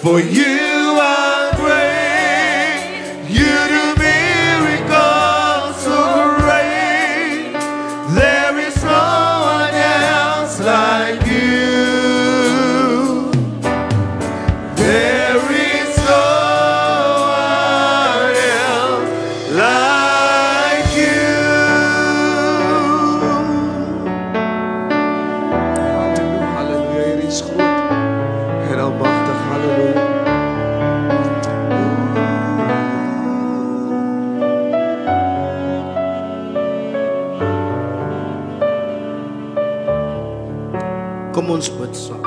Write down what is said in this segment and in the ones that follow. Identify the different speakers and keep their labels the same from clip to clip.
Speaker 1: For you are great, you do miracles so great. There is no one else like you. There is no one else like you. Halleluja, Heer is goed en almachtig. Halleluja. Kom ons bid saam.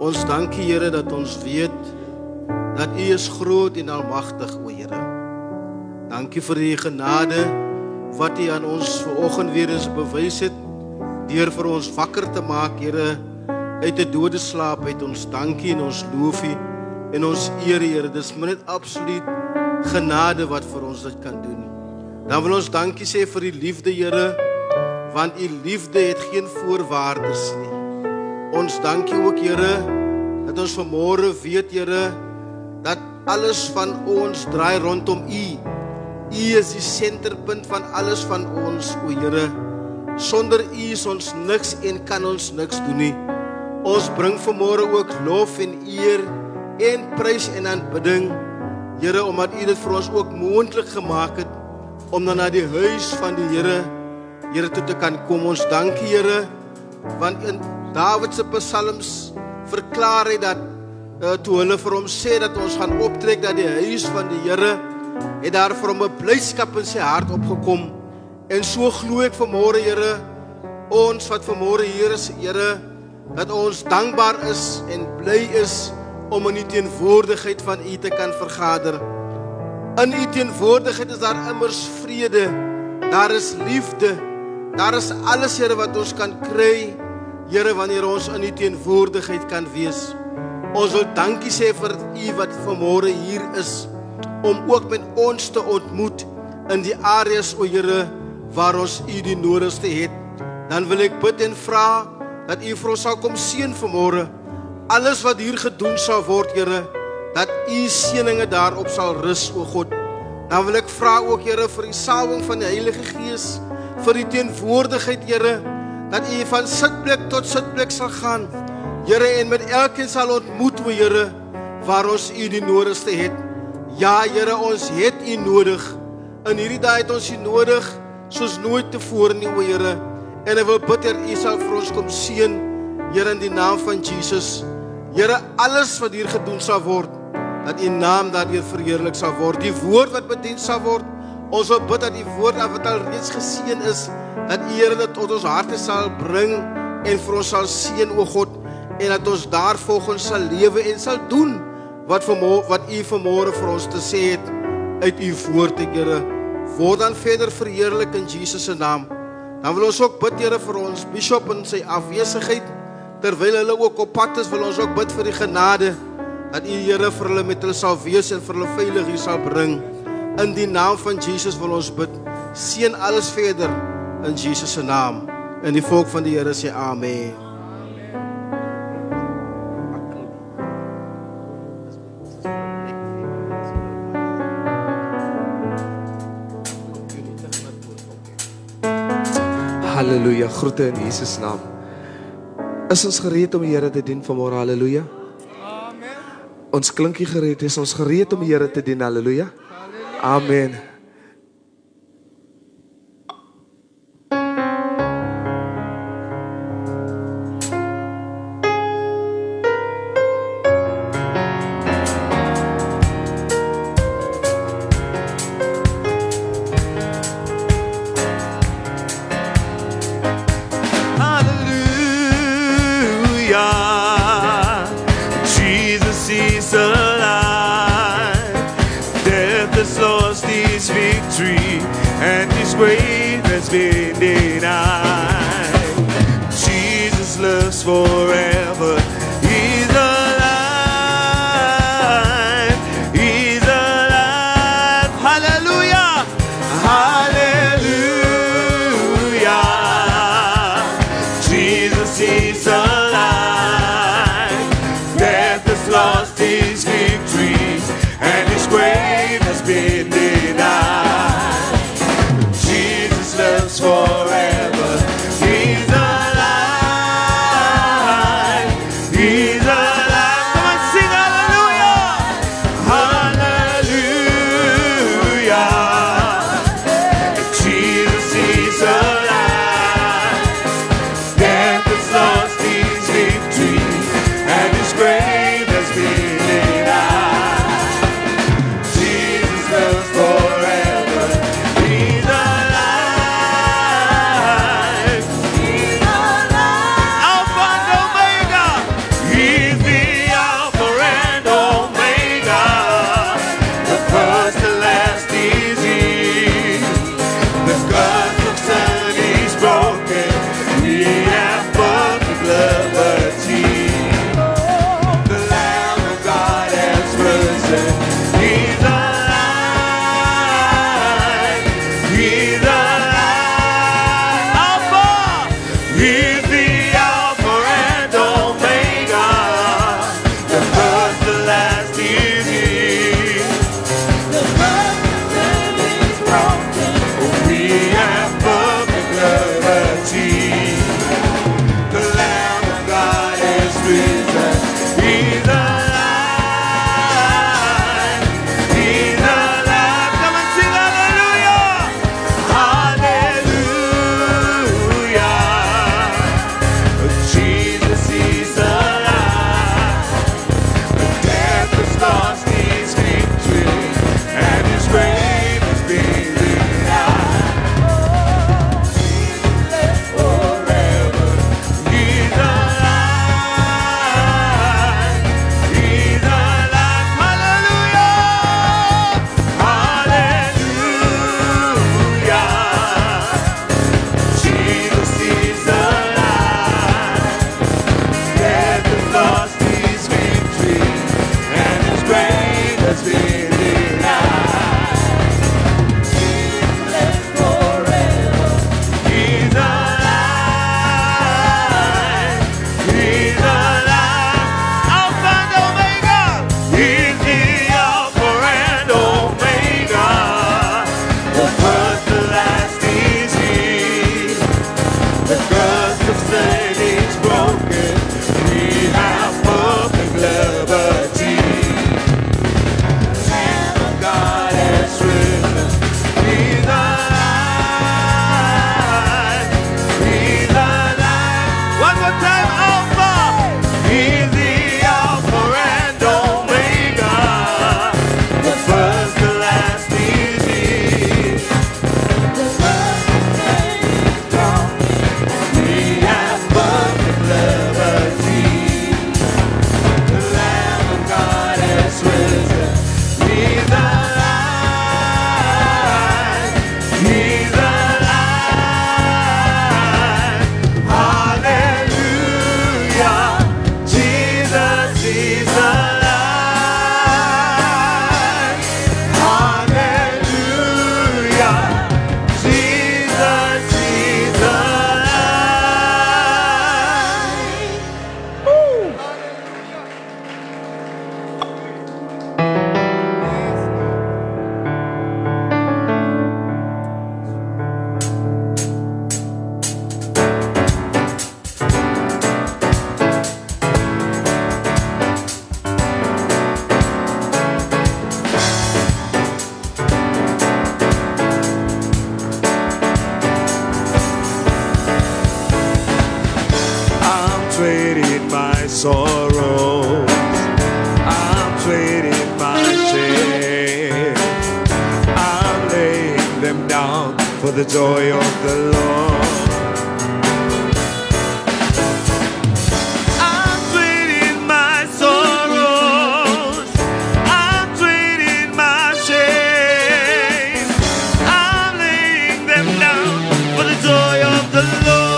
Speaker 1: Ons dankie Here dat ons weet dat U is groot en almagtig, o Here. Dankie vir die genade wat U aan ons vanoggend weer eens bewys het deur vir ons wakker te maak, Here, uit 'n dode slaap uit. Ons dankie en ons loof U en ons eer, Here. Dis maar net absoluut genade wat vir ons dit kan doen. Dan wil ons dankie sê vir die liefde, Here, want U liefde het geen voorwaardes nie. Ons dankie ook, Here, dat ons vanmôre weet, Here, dat alles van ons draai rondom U. U is die senterpunt van alles van ons, o Here. Sonder U is ons niks en kan ons niks doen nie. Ons bring vanmôre ook lof en eer en prys en aanbidding, Here, omdat U dit vir ons ook moontlik gemaak het om dan na die huis van die Here toe te kan kom. Ons dankie, Here, want in Dawid se psalms verklaar hy dat toe hulle vir hom sê dat ons gaan optrek na die huis van die Here, het daar vir hom 'n blydskap in sy hart opgekom. En so glo ek vanmôre, Here, ons wat vanmôre hier is, Here, dat ons dankbaar is en bly is om in die teenwoordigheid van U te kan vergader. In U teenwoordigheid is daar immers vrede, daar is liefde, daar is alles, Here, wat ons kan kry, Here, wanneer ons in U teenwoordigheid kan wees. Ons wil dankie sê vir U wat vanmôre hier is, om ook met ons te ontmoet in die areas, o Here, waar ons U die nodigste het. Dan wil ek bid en vra dat U vir ons sal kom seën vanmôre. Alles wat hier gedoen sal word, Here, dat U seëninge daarop sal rus, o God. Dan wil ek vra ook, Here, vir die salwing van die Heilige Gees, vir die teenwoordigheid, Here, dat U van sitplek tot sitplek sal gaan, Here, en met elkeen sal ontmoet, o Here, waar ons U die nodigste het. Ja, Here, ons het U nodig. In hierdie dag het ons U nodig, soos nooit tevore nie, o Here. En ek wil bid, Here, U sal vir ons kom seën, Here, in die naam van Jesus. Here, alles wat hier gedoen sal word, dat U naam daardeur verheerlik sal word. Die woord wat bedien sal word, ons wil bid dat die woord wat al reeds geseën is, dat U, Here, dit tot ons harte sal bring en vir ons sal seën, o God, en dat ons daarvolgens sal lewe en sal doen wat U vanmôre vir ons te sê het uit U woord, Here. Word dan verder verheerlik in Jesus se naam. Dan wil ons ook bid, Here, vir ons bishop in sy afwesigheid, terwyl hulle ook op pad is, wil ons ook bid vir die genade, dat U, Here, vir hulle met hulle sal wees en vir hulle veilig hier sal bring. In die naam van Jesus wil ons bid. Seën alles verder in Jesus se naam. En die volk van die Here sê amen. Halleluja, groete in Jesus naam. Is ons gereed om die Here te dien vanmôre? Halleluja. Amen. Ons klinkie gereed, is ons gereed om die Here te dien? Halleluja. Amen.
Speaker 2: Been denied. Jesus lives forever. He's alive. He's alive. Hallelujah. Hallelujah. Jesus is alive. Death trading my sorrows. I'm trading my shame. I'm laying them down for the joy of the Lord. I'm trading my sorrows. I'm trading my shame. I'm laying them down for the joy of the Lord.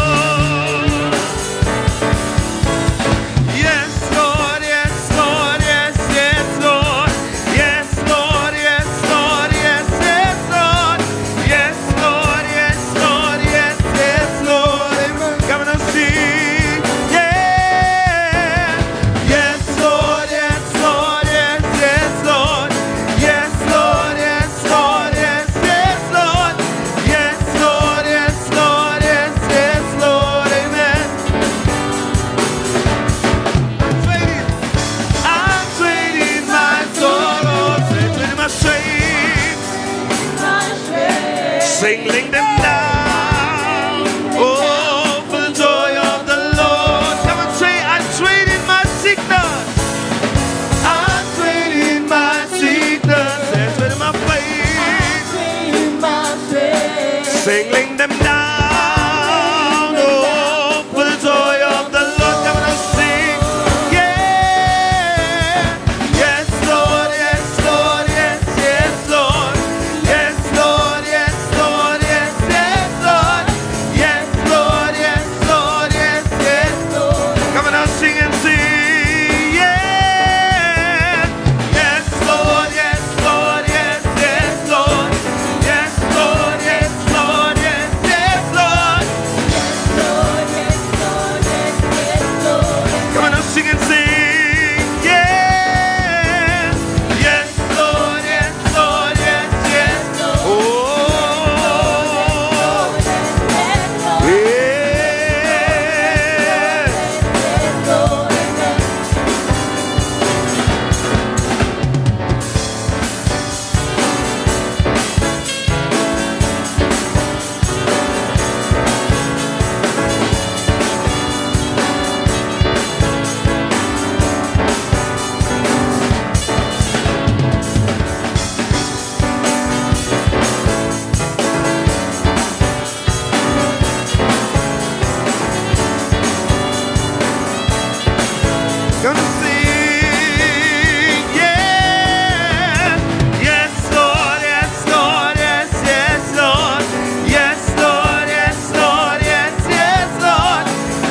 Speaker 2: Yes, Lord, yes, Lord, yes, yes, Lord. Yes, Lord, yes, Lord, yes, yes, Lord. Yes, Lord, yes, Lord, yes, yes, Lord. Amen. Come on, sing. Yeah. Yes, Lord, yes, Lord, yes, yes, Lord. Yes, Lord, yes, Lord, yes, yes, Lord. Yes, Lord, yes, Lord, yes, yes, Lord. Amen. I'm trading my sorrows, I'm trading my shame, singling them down. Oh, for the joy of the Lord. Come and say, I'm trading my sickness. I'm trading my sickness. I'm trading my faith, singling them down. Oh, for the joy of the Lord. Come and sing. Yeah. Yes, Lord, yes, Lord, yes, yes, Lord. Yes, Lord, yes, Lord, yes, yes, Lord. Yes, Lord, yes, Lord, yes, yes, Lord. Come on, sing and sing. Yeah. Yes, Lord, yes, Lord, yes, yes, Lord. Yes, Lord, yes, Lord, yes, yes, Lord. Come on, sing and sing. Yeah. Yes, Lord, yes, Lord, yes, yes. Oh. Yeah. Gonna sing, yeah. Yes, Lord, yes, Lord, yes, yes, Lord. Yes, Lord, yes, Lord, yes, yes, Lord.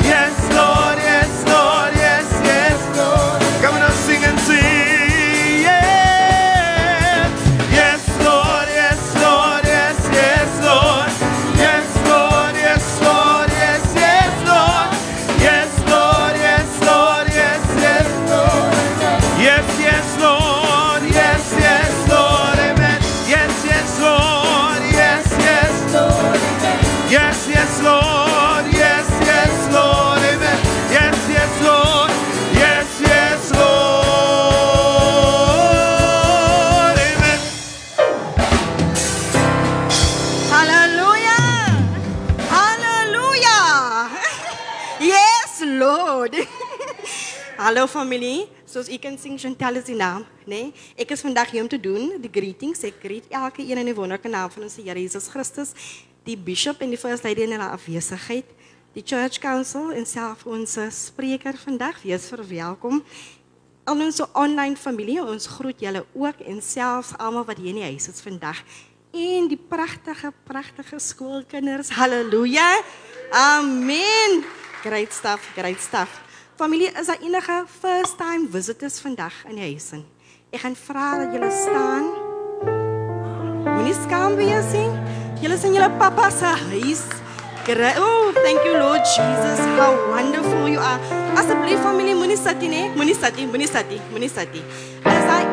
Speaker 2: Yes, Lord, yes, Lord, yes, yes, Lord. Come on, sing and sing, yeah. Yes, Lord, yes, Lord, yes, yes, Lord. Yes, Lord, yes, Lord, yes, yes, Lord. Yes, Lord, yes, Lord, yes, yes, Lord. Yes, yes, Lord, yes, yes, Lord, amen. Yes, yes, Lord, yes, yes, Lord, amen. Yes, yes, Lord, yes, yes, Lord, amen. Yes, yes, Lord, yes, yes, Lord, amen.
Speaker 3: Hallelujah! Hallelujah! Yes, Lord! Hallo familie, zoals u kan zien, Chantal is die naam. Nee? Ik is vandaag hier om te doen, de greetings. Ik greet elke een in de wonderlijke naam van onze Heer Jezus Christus, die bishop en die first lady in hulle afwesigheid, die church council en zelf onze spreker vandaag, wees verwelkom. Al onze online familie, ons groet julle ook en zelfs allemaal wat hier in die huis is vandaag. En die prachtige, prachtige schoolkinders, halleluja, amen. Great stuff, great stuff. Familie, is daar enige first time visitors vandag in die huis? Ek gaan vra dat julle staan. Moenie skaam wees nie. Julle is in julle papa se huis. Oh, thank you Lord Jesus, how wonderful you are. Asseblief familie, moenie sit nie, moenie sit nie, moenie sit nie, moenie sit nie. Is daar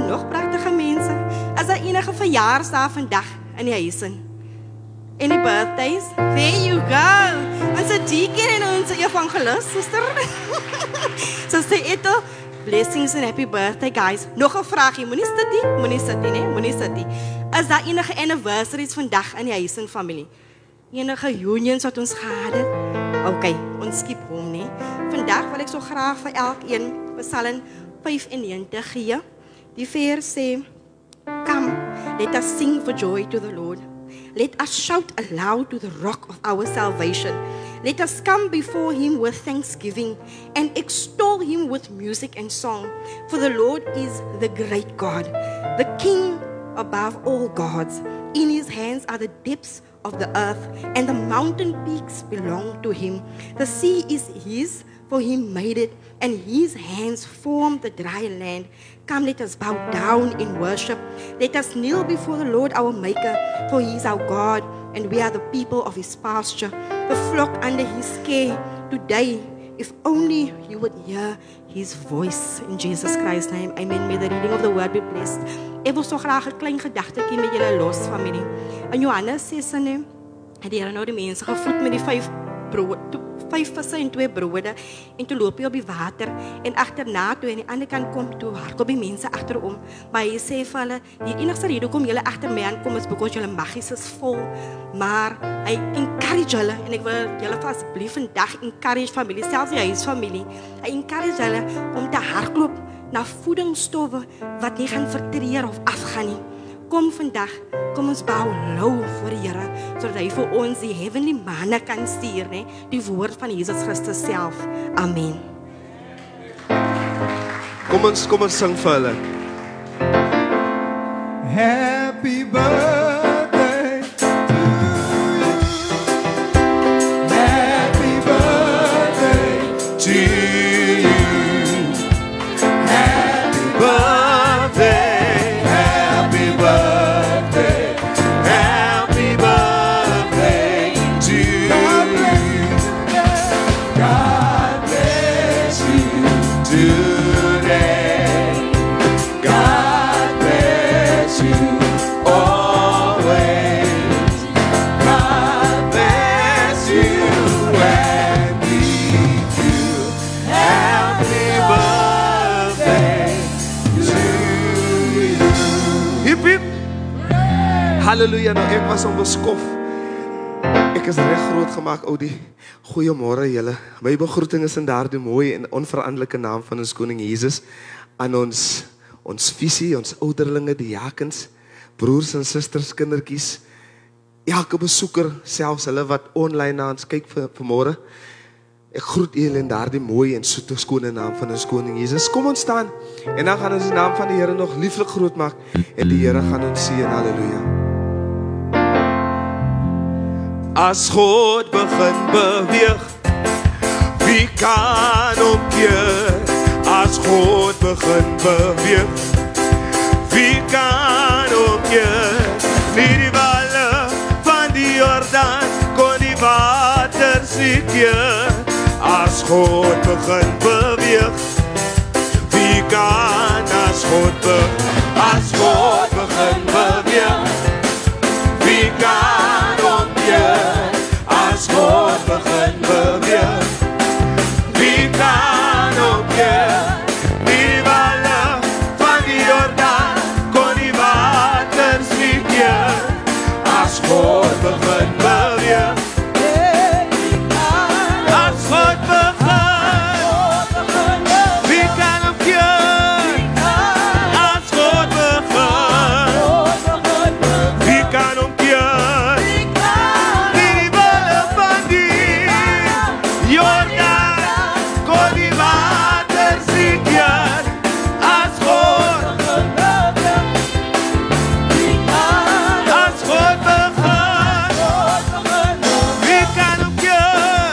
Speaker 3: nog pragtige mense? Is daar enige verjaarsdae vandag in die huis? Any birthdays? There you go. Onze deacon en onze evangelist, sister. So sê Ethel, blessings and happy birthday, guys. Nog 'n vraagie, moenie sit nie, moenie sit nie, nee, moenie sit nie. Is daar enige anniversaries vandag in die huis en familie? Enige unions wat ons gehad het? Okay, ons skip hom, nee. vandag wil ek so graag vir elkeen Psalm 95 gee. Die vers sê, come, let us sing for joy to the Lord. Let us shout aloud to the rock of our salvation. Let us come before him with thanksgiving and extol him with music and song. For the Lord is the great God, the King above all gods. In his hands are the depths of the earth, and the mountain peaks belong to him. The sea is his, for he made it, and his hands formed the dry land. Come, let us bow down in worship. Let us kneel before the Lord our Maker, for he is our God, and we are the people of his pasture, the flock under his care. Today, if only you would hear his voice. In Jesus Christ's name, amen. May the reading of the word be blessed. Ek wil so graag 'n klein gedagtetjie met julle los, familie. In Johannes 6 het die Here nou die mense gevoed met die 5 visse en 2 brode, en toe loop hy op die water, en agterna toe aan die ander kant kom, toe hardloop die mense agterom, maar hy sê vir hulle, die enigste rede hoekom julle agter my aankom is because julle maggies is vol, maar hy encourage hulle, en ek wil julle asseblief vandag encourage familie, selfs die huisfamilie, hy encourage hulle om te hardloop na voedingsstowwe wat nie gaan vertreer of afgaan nie. Kom vandag, kom ons bou low voor die Here, sodat hy vir ons die heavenly manna kan stuur, né? Die woord van Jesus Christus self. Amen.
Speaker 2: Kom ons sing vir hulle. Happy birthday to you. Happy birthday to you. Happy birthday. Happy birthday. Happy birthday to you. God bless you today. God bless you always. God bless you and keep you. Happy birthday to you. Hip hip. Halleluja, nou ek was onbeskof. Ek is reg groot gemaak, oudie. Goeiemôre julle. My begroeting is in daardie mooi en onveranderlike naam van ons koning Jesus aan ons visie, ons ouderlinge, die diakens, broers en susters, kindertjies, elke besoeker, selfs hulle wat online na ons kyk vir môre. Ek groet julle in daardie mooi en soete skone naam van ons koning Jesus. Kom ons staan en dan gaan ons die naam van die Here nog lieflik groot maak en die Here gaan ons seën. Halleluja. As God begin beweeg, wie kan omkeer? As God begin beweeg, wie kan omkeer? Nie die walle van die Jordaan kon die water keer. As God begin beweeg, wie kan as God begin beweeg, wie kan omkeer? As God begin beweeg, wie kan omkeer? Die walle van die Jordaan kon die water keer. As God begin beweeg, as God begin, wie kan omkeer? As God begin, wie kan omkeer? Die walle van die Jordaan kon die water keer. As God begin, wie kan omkeer?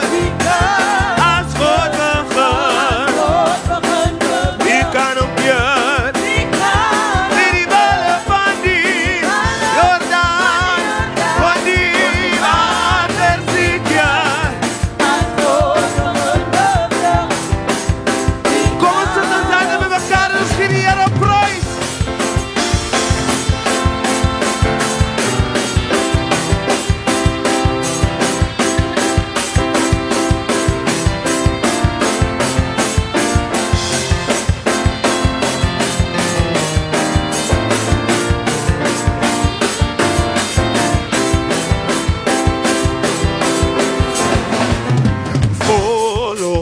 Speaker 2: As God begin, wie kan omkeer? Die walle van die Jordaan kon die water keer. As God begin,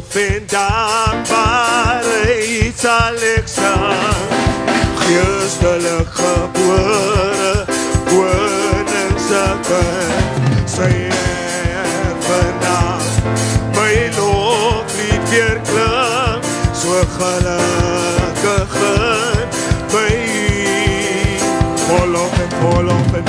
Speaker 2: lof en dankbaarheid sal ek sing. Geestelik gebore, koning se kind, sy erfenis, my loflied weer klink, so gelukkig in my volop en volop en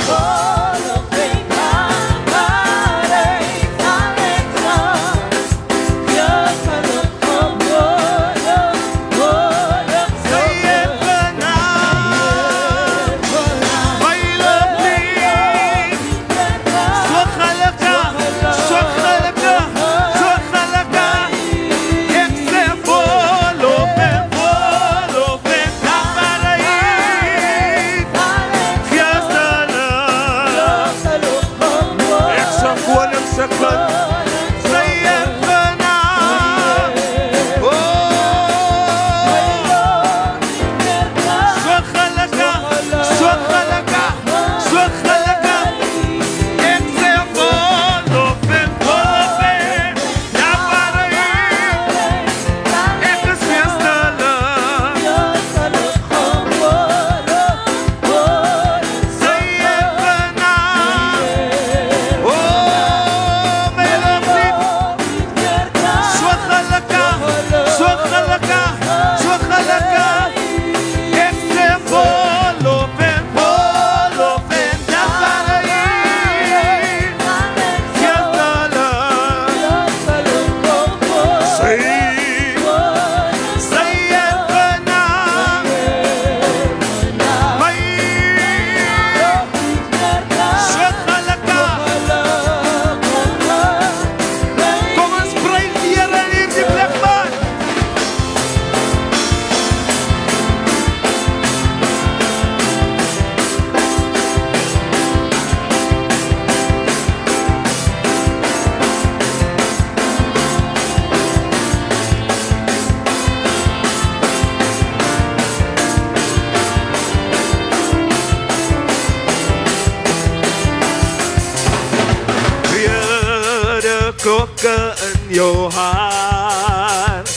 Speaker 2: klokke in jou hart.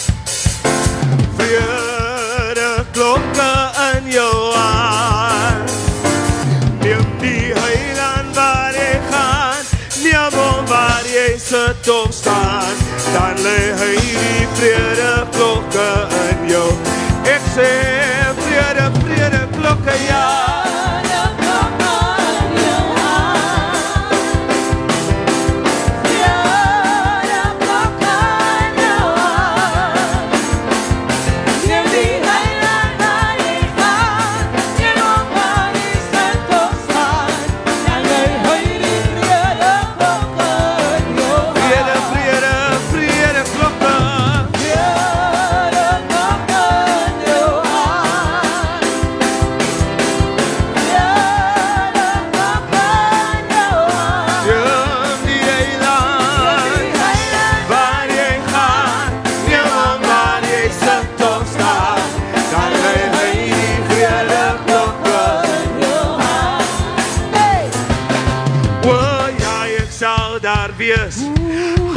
Speaker 2: Vrede klokke in jou hart. Neem die heiland waar jy gaan, neem om waar jy sit of staan, dan lê hy die vrede klokke in jou. Ek sê vrede, vrede klokke, ja.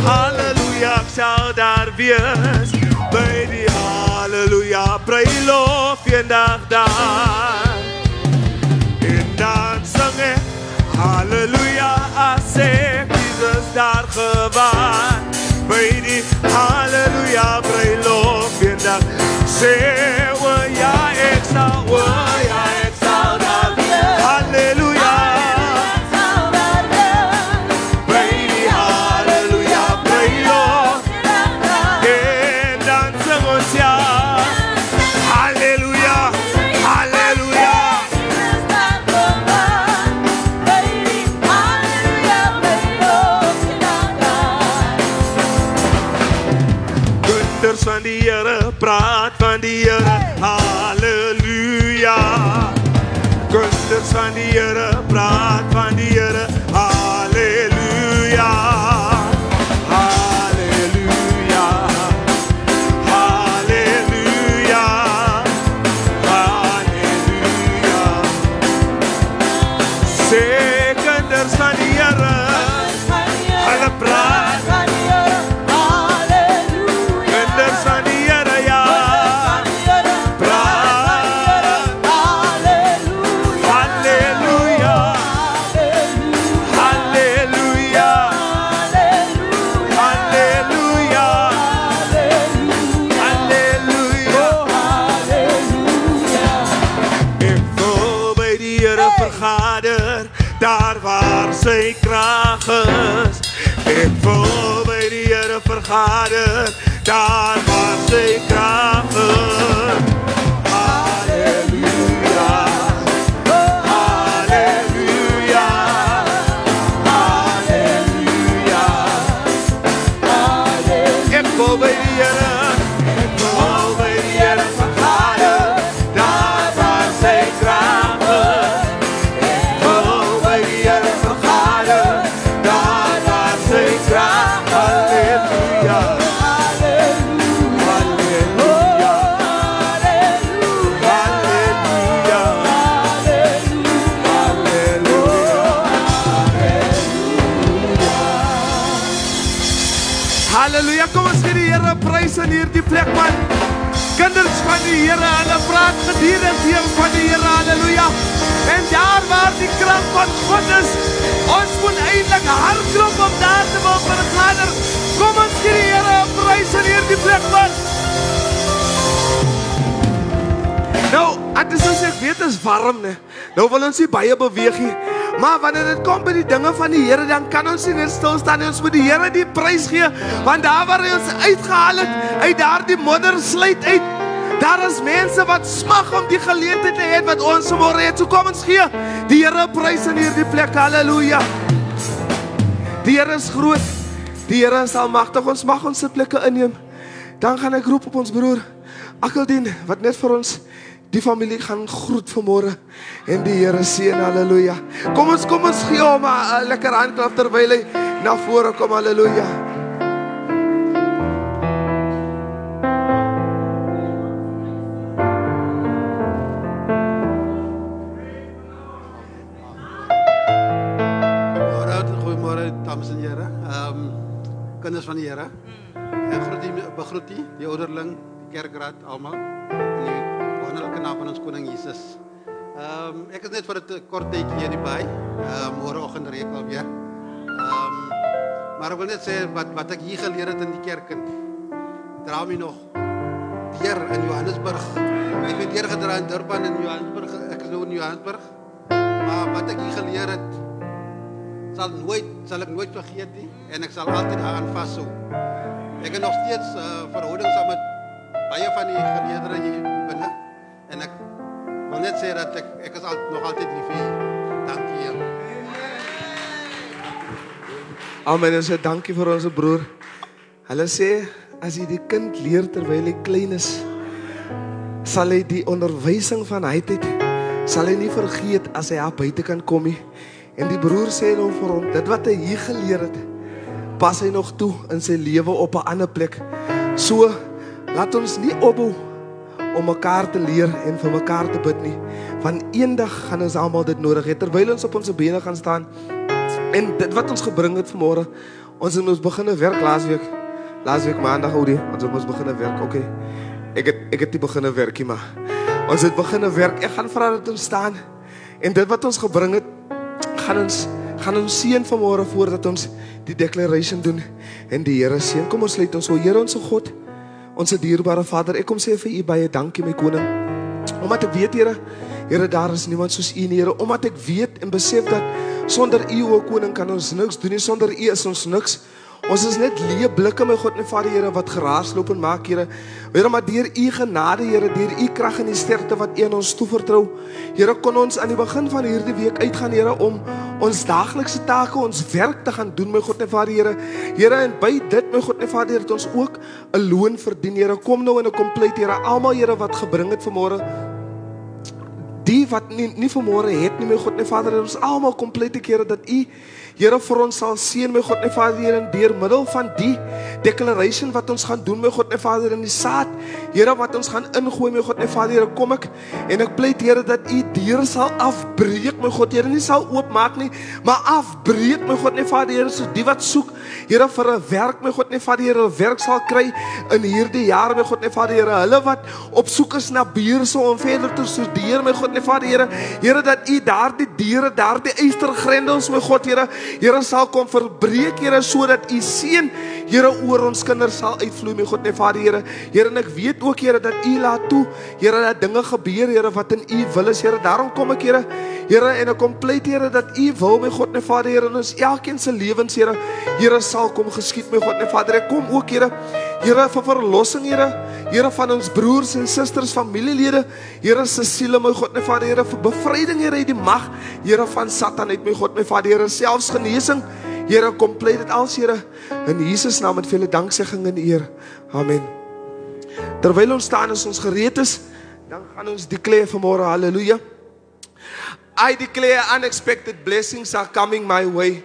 Speaker 2: Halleluja, ek sal daar wees, by die halleluja, bruilof eendag daar. En dan sing ek, halleluja, as ek Jesus daar gewaan, by die halleluja, bruilof eendag, sê, o ja, ek sal daar wees, halleluja. Van die Here, praat van die Here, halleluja. Kunsters van die Here, praat van die Here, halleluja. Halleluja, halleluja, halleluja. Sê kinders van die Here, hulle praat van die Here, halleluja. sy krag is. Ek wil by die Here vergader, daar waar sy krag is. Halleluja, halleluja, halleluja, halleluja. Ek wil by die Here, ek wil by die Here vergader, daar waar sy krag is. Ek wil by die Here vergader, daar waar sy krag is. Halleluja, halleluja, halleluja, halleluja, halleluja. Halleluja, kom ons gee die Here prys in hierdie plek, man. Kinders van die Here, hulle praat gedurig hier van die Here, halleluja. En daar waar die krag van God is, ons moet eintlik hardloop om daar te wil vergader. Kom ons gee die Here prys in hierdie plek, man. Nou, het is soos ek weet, is warm, ne? Nou wil ons nie baie beweeg nie. Maar wanneer dit kom by die dinge van die Here, dan kan ons nie net stil staan nie. Ons moet die Here die prys gee, want daar waar hy ons uitgehaal het, uit daardie moddersluit uit, daar is mense wat smag om die geleentheid te hê wat ons vanmôre het. So kom ons gee die Here prys in hierdie plek. Halleluja. Die Here is groot. Die Here is almagtig. Ons mag ons sitplekke inneem. Dan gaan ek roep op ons broer Akkeldien, wat net vir ons die familie gaan groet vanmôre en die Here seën. Halleluja. Kom ons gee hom 'n lekker handklap terwyl hy na vore kom. Halleluja.
Speaker 1: Goeiemôre dames en here. Kinders van die Here. Ek begroet die ouderling, die kerkraad almal in die wonderlike naam van ons koning Jesus. Ek is net vir 'n kort tydjie hier by. Môreoggend reek alweer. Maar ek wil net sê wat ek hier geleer het in die kerk en dra my nog deur in Johannesburg. Ek het deur gedra in Durban en Johannesburg. Ek is nou in Johannesburg. Maar wat ek hier geleer het sal ek nooit vergeet nie en ek sal altyd daaraan vashou. Ek het nog steeds verhoudings saam met baie van die geleerders hier binne en ek wil net sê dat ek is nog altyd lief vir julle. Dankie julle.
Speaker 2: Amen. En sê dankie vir ons broer. Hulle sê as jy die kind leer terwyl hy klein is, sal hy die onderwysing van hy tyd sal hy nie vergeet as hy daar buite kan kom nie. En die broer sê nou vir hom, dit wat hy hier geleer het, pas hy nog toe in sy lewe op 'n ander plek. So, laat ons nie ophou om mekaar te leer en vir mekaar te bid nie. Want eendag gaan ons almal dit nodig hê, terwyl ons op ons bene gaan staan. En dit wat ons gebring het vanmôre, ons het ons begin werk laasweek maandag oudie, ons het ons begin werk, okay. Ek het nie begin werk nie, maar ons het begin werk. Ek gaan vra dat ons staan. En dit wat ons gebring het, gaan ons seën vanmôre voordat ons die declaration doen en die Here seën. Kom ons sluit ons. O Here, ons God, ons dierbare Vader, ek kom sê vir U baie dankie my koning. Omdat ek weet, Here, daar is niemand soos U nie, Here, omdat ek weet en besef dat sonder U, o koning, kan ons niks doen nie. Sonder U is ons niks. Ons is net leë blikke, my God en Vader, Here, wat geraasloop en maak, Here. Here, maar deur U genade, Here, deur U krag en die sterkte wat U aan ons toevertrou, Here, kon ons aan die begin van hierdie week uitgaan, Here, om ons daaglikse take, ons werk te gaan doen, my God en Vader, Here. Here, en by dit, my God en Vader, het ons ook 'n loon verdien, Here. Kom nou in 'n kompleet, Here, almal, Here, wat gebring het vanmôre. Die wat nie vanmôre het nie, my God en Vader, ons almal komplete kere dat U, Here, vir ons sal seën, my God en Vader, Here, en deur middel van die declaration wat ons gaan doen, my God en Vader, in die saad, Here, wat ons gaan ingooi, my God en Vader, Here, kom ek en ek pleit, Here, dat U deur sal afbreek, my God, Here, nie sal oopmaak nie, maar afbreek, my God en Vader, Here, so die wat soek, Here, vir 'n werk, my God en Vader, Here, 'n werk sal kry in hierdie jaar, my God en Vader, Here, hulle wat op soek is na beurse om verder te studeer, my God en Vader,
Speaker 4: Vader, Here. Here, dat U daardie diere, daardie eystergrendels, my God, Here. Here, sal kom verbreek, Here, sodat U seën, Here, oor ons kinders sal uitvloei, my God, my Vader, Here. Here, en ek weet ook, Here, dat U laat toe, Here, dat dinge gebeur, Here, wat in U wil is, Here. Daarom kom ek, Here, Here, en ek kom pleit, Here, dat U wil, my God, my Vader, Here, en ons elkeen se lewens, Here, Here, sal kom geskied, my God, my Vader. Ek kom ook, Here, Here, vir verlossing, Here, Here, van ons broers en susters, familielede, Here, se siele, my God, my Vader, Here, vir bevryding, Here, uit die mag, Here, van Satan uit, my God, my Vader, Here, selfs genesing, Here, kom pleit dit als, Here, in Jesus naam, met vele danksegging en eer. Amen. Terwyl ons staan, as ons gereed is, dan gaan ons declare vanmorgen, hallelujah. I declare unexpected blessings are coming my way.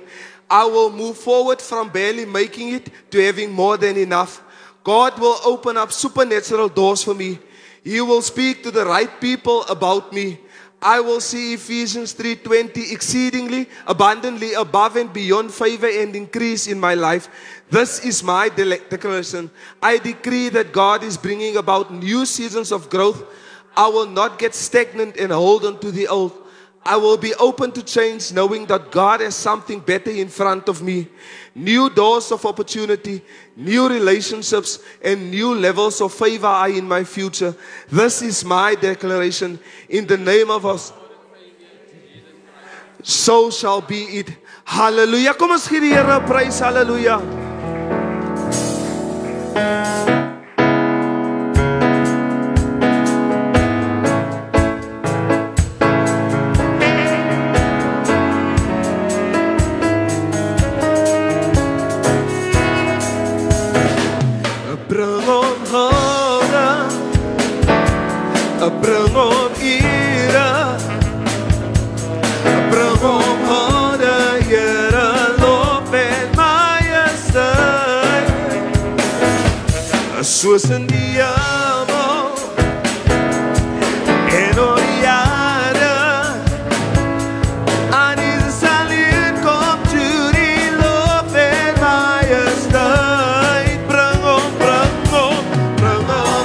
Speaker 4: I will move forward from barely making it to having more than enough. God will open up supernatural doors for me. He will speak to the right people about me. I will see Ephesians 3:20 exceedingly, abundantly, above and beyond favor and increase in my life. This is my declaration. I decree that God is bringing about new seasons of growth. I will not get stagnant and hold on to the old. I will be open to change, knowing that God has something better in front of me. New doors of opportunity, new relationships, and new levels of favor are in my future. This is my declaration in the name of us. So shall be it. Hallelujah. Kom ons gee die Here prys. Hallelujah.
Speaker 2: Bring om ere, bring om hode, Here, lof en majesteit, soos in die hemel en op die aarde, aan Jesus alleen kom toe die lof en majesteit, bring om hode, bring om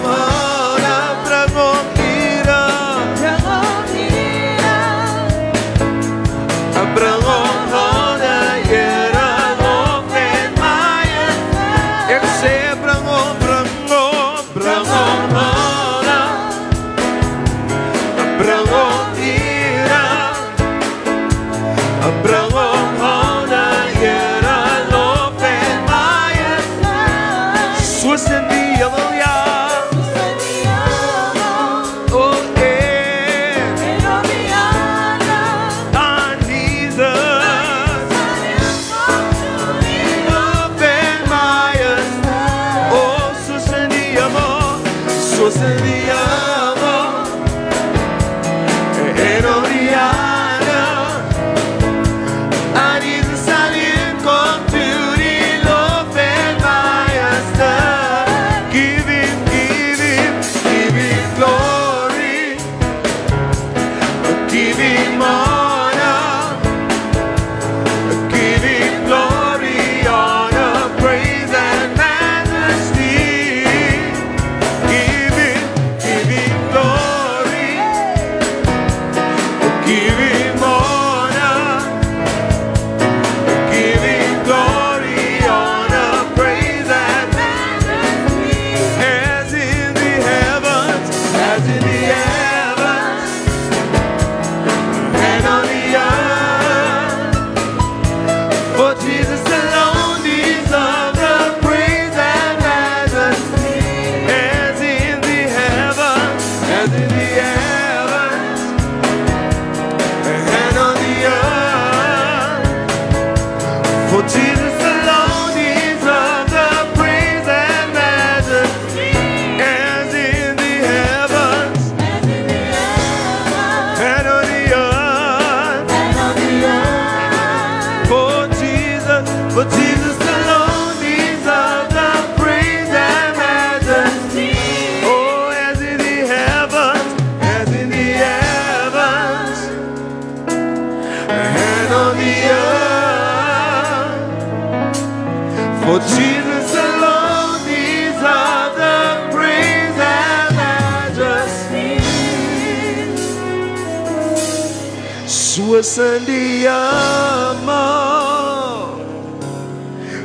Speaker 4: soos in die hemel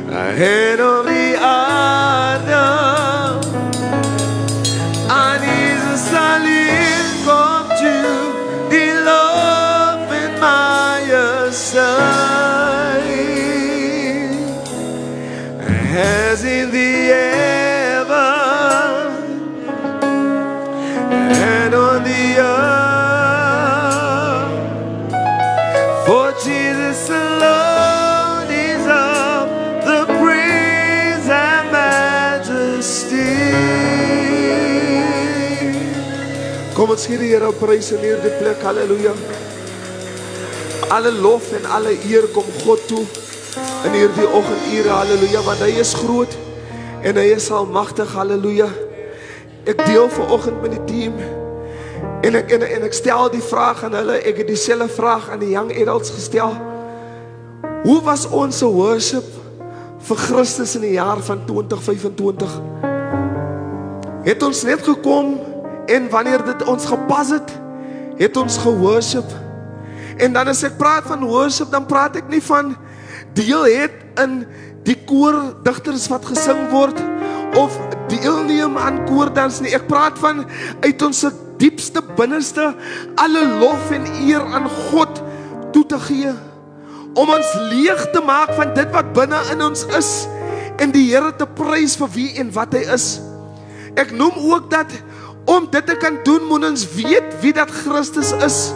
Speaker 4: en op die aarde. Aan Jesus alleen kom toe die lof en majesteit. As in the heaven and on the earth, for Jesus alone deserves the praise and majesty. Kom ons gee die Here prys in hierdie plek, halleluja. Alle lof en alle eer kom God toe in hierdie oggendure, halleluja, want hy is groot en hy is almagtig, halleluja. Ek deel vanoggend met die team en ek stel die vraag aan hulle, ek het dieselfde vraag aan die young adults gestel. Hoe was ons worship vir Christus in die jaar van 2025? Het ons net gekom en wanneer dit ons gepas het ons geworship. En dan as ek praat van worship, dan praat ek nie van deel het in die koordigters wat gesing word of deelneem aan koordans nie. Ek praat van uit ons diepste binneste alle lof en eer aan God toe te gee, om ons leeg te maak van dit wat binne in ons is en die Here te prys vir wie en wat hy is. Ek noem ook dat om dit te kan doen, moet ons weet wie dat Christus is.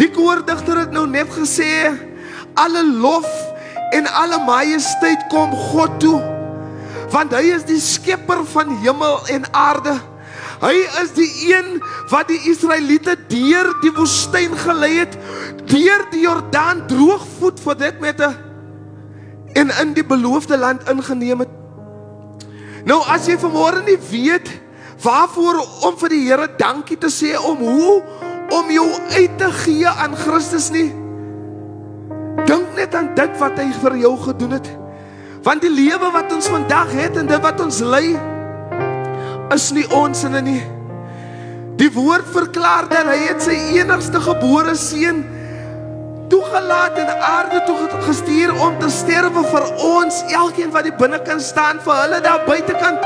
Speaker 4: Die koordigter het nou net gesê, alle lof en alle majesteit kom God toe, want hy is die skepper van hemel en aarde. Hy is die een wat die Israeliete deur die woestyn gelei het, deur die Jordaan droogvoet vir dit met en in die beloofde land ingeneem het. Nou as jy vanmôre nie weet waarvoor om vir die Here dankie te sê, om jou uit te gee aan Christus nie, dink net aan dit wat hy vir jou gedoen het. Want die lewe wat ons vandag het en dit wat ons lei, is nie ons in nie. Die woord verklaar dat hy het sy enigste gebore seun toegelaat en aarde toe gestuur om te sterwe vir ons, elkeen wat die binnekant staan, vir hulle daar buitekant,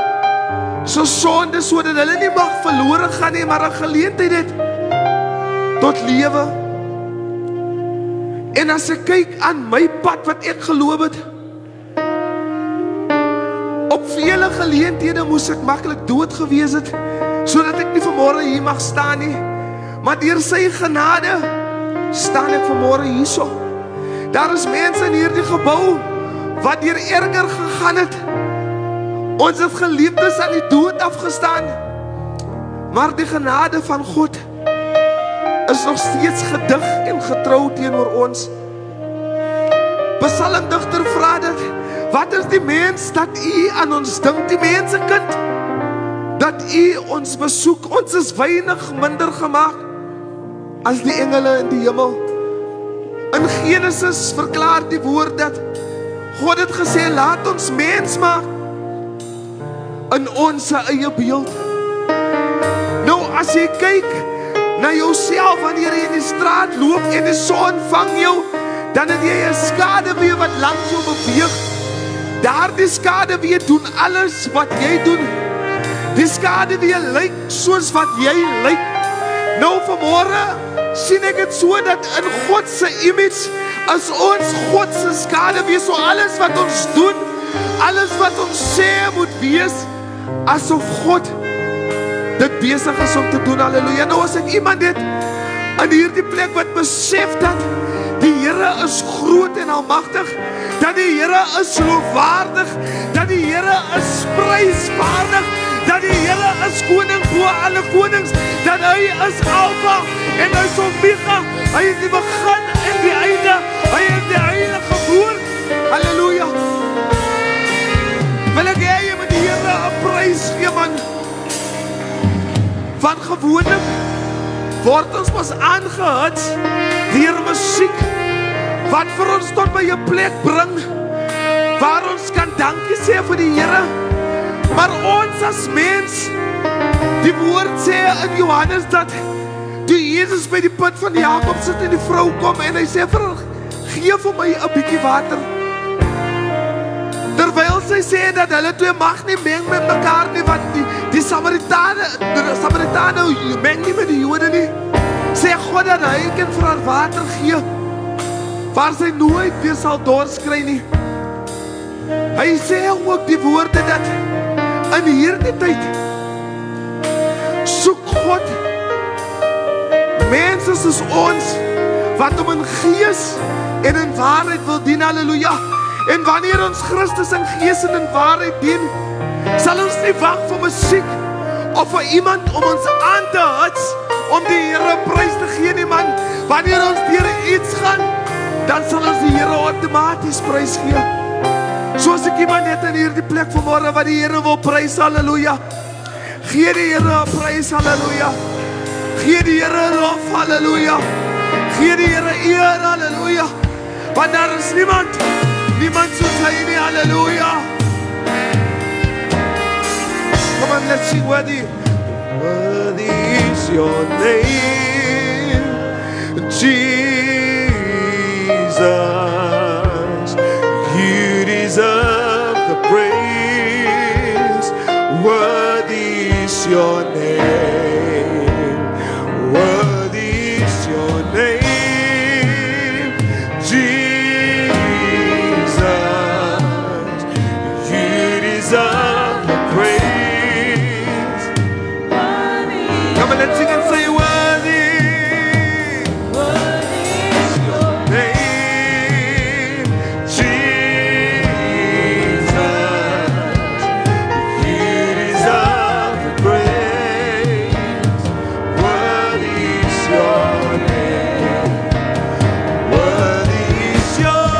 Speaker 4: so sonde, sodat hulle nie mag verlore gaan nie, maar 'n geleentheid het tot lewe. En as ek kyk aan my pad wat ek geloop het, op vele geleenthede moes ek maklik dood gewees het, sodat ek nie vanmôre hier mag staan nie. Maar deur sy genade staan ek vanmôre hierso. Daar is mense in hierdie gebou wat deur erger gegaan het. Ons het geliefdes aan die dood afgestaan. Maar die genade van God is nog steeds gedig en getrou teenoor ons. Psalmdigter vra dit, wat is die mens dat u aan ons dink, die mensekind, dat u ons besoek? Ons is weinig minder gemaak as die engele in die hemel. In Genesis verklaar die woord dat God het gesê, laat ons mens maak in ons eie beeld. Nou as jy kyk na jouself wanneer jy in die straat loop en die son vang jou, dan het jy 'n skaduwee wat langs jou beweeg. Daardie skaduwee doen alles wat jy doen. Die skaduwee lyk soos wat jy lyk. Nou vanmôre sien ek dit so dat in God se image is ons God se skaduwee, so alles wat ons doen, alles wat ons sê moet wees asof God dit besig is om te doen, halleluja. Nou as ek iemand het in hierdie plek wat besef dat die Here is groot en almagtig, dat die Here is lofwaardig, dat die Here is pryswaardig, dat die Here is koning bo alle konings, dat hy is Alfa en hy is Omega, hy is die begin en die einde, hy is die heilige woord, halleluja. Wil ek jy met die Here 'n prys gee, man. Van gewoonlik word ons pas aangehits deur musiek wat vir ons tot by 'n plek bring waar ons kan dankie sê vir die Here. Maar ons as mens, die woord sê in Johannes dat Toe Jesus by die put van Jakob sit en die vrou kom en hy sê vir haar, gee vir my 'n bietjie water. Terwyl sy sê dat hulle twee mag nie meng met mekaar nie, want die Samaritane meng nie met die Jode nie. Sê God dat hy kan vir haar water gee, waar sy nooit weer sal dors kry nie. Hy sê ook die woorde dat in hierdie tyd soek God mense soos ons wat hom in gees en in waarheid wil dien, halleluja. En wanneer ons Christus in gees en in waarheid dien, sal ons nie wag vir musiek of vir iemand om ons aan te hits om die Here prys te gee nie, man. Wanneer ons deur iets gaan, dan sal ons die Here outomaties prys gee. Soos ek iemand het in hierdie plek vanmôre wat die Here wil prys, halleluja. Gee die Here 'n prys, halleluja. Gee die Here lof, halleluja. Gee die Here eer, halleluja. Want daar is niemand soos hy nie, halleluja. Come on, let's sing worthy. Worthy is your name, Jesus. You deserve the praise. Worthy is your name. Worthy is your name, Jesus. You deserve the praise. Come on, let's sing and say worthy. Worthy is your name, Jesus. You deserve the praise. Worthy is your name. Worthy is your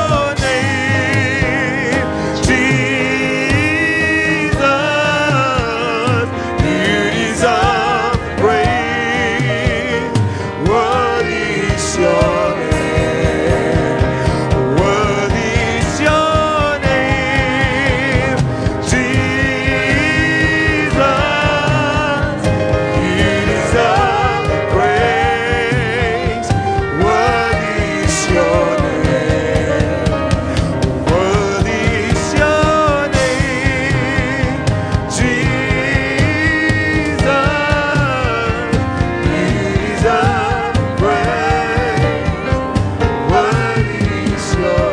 Speaker 4: name, Jesus. You deserve the praise. Worthy is your name. Worthy is your name, Jesus. You deserve the praise. Worthy is your name. Worthy is your name, Jesus. You deserve the praise. Worthy is your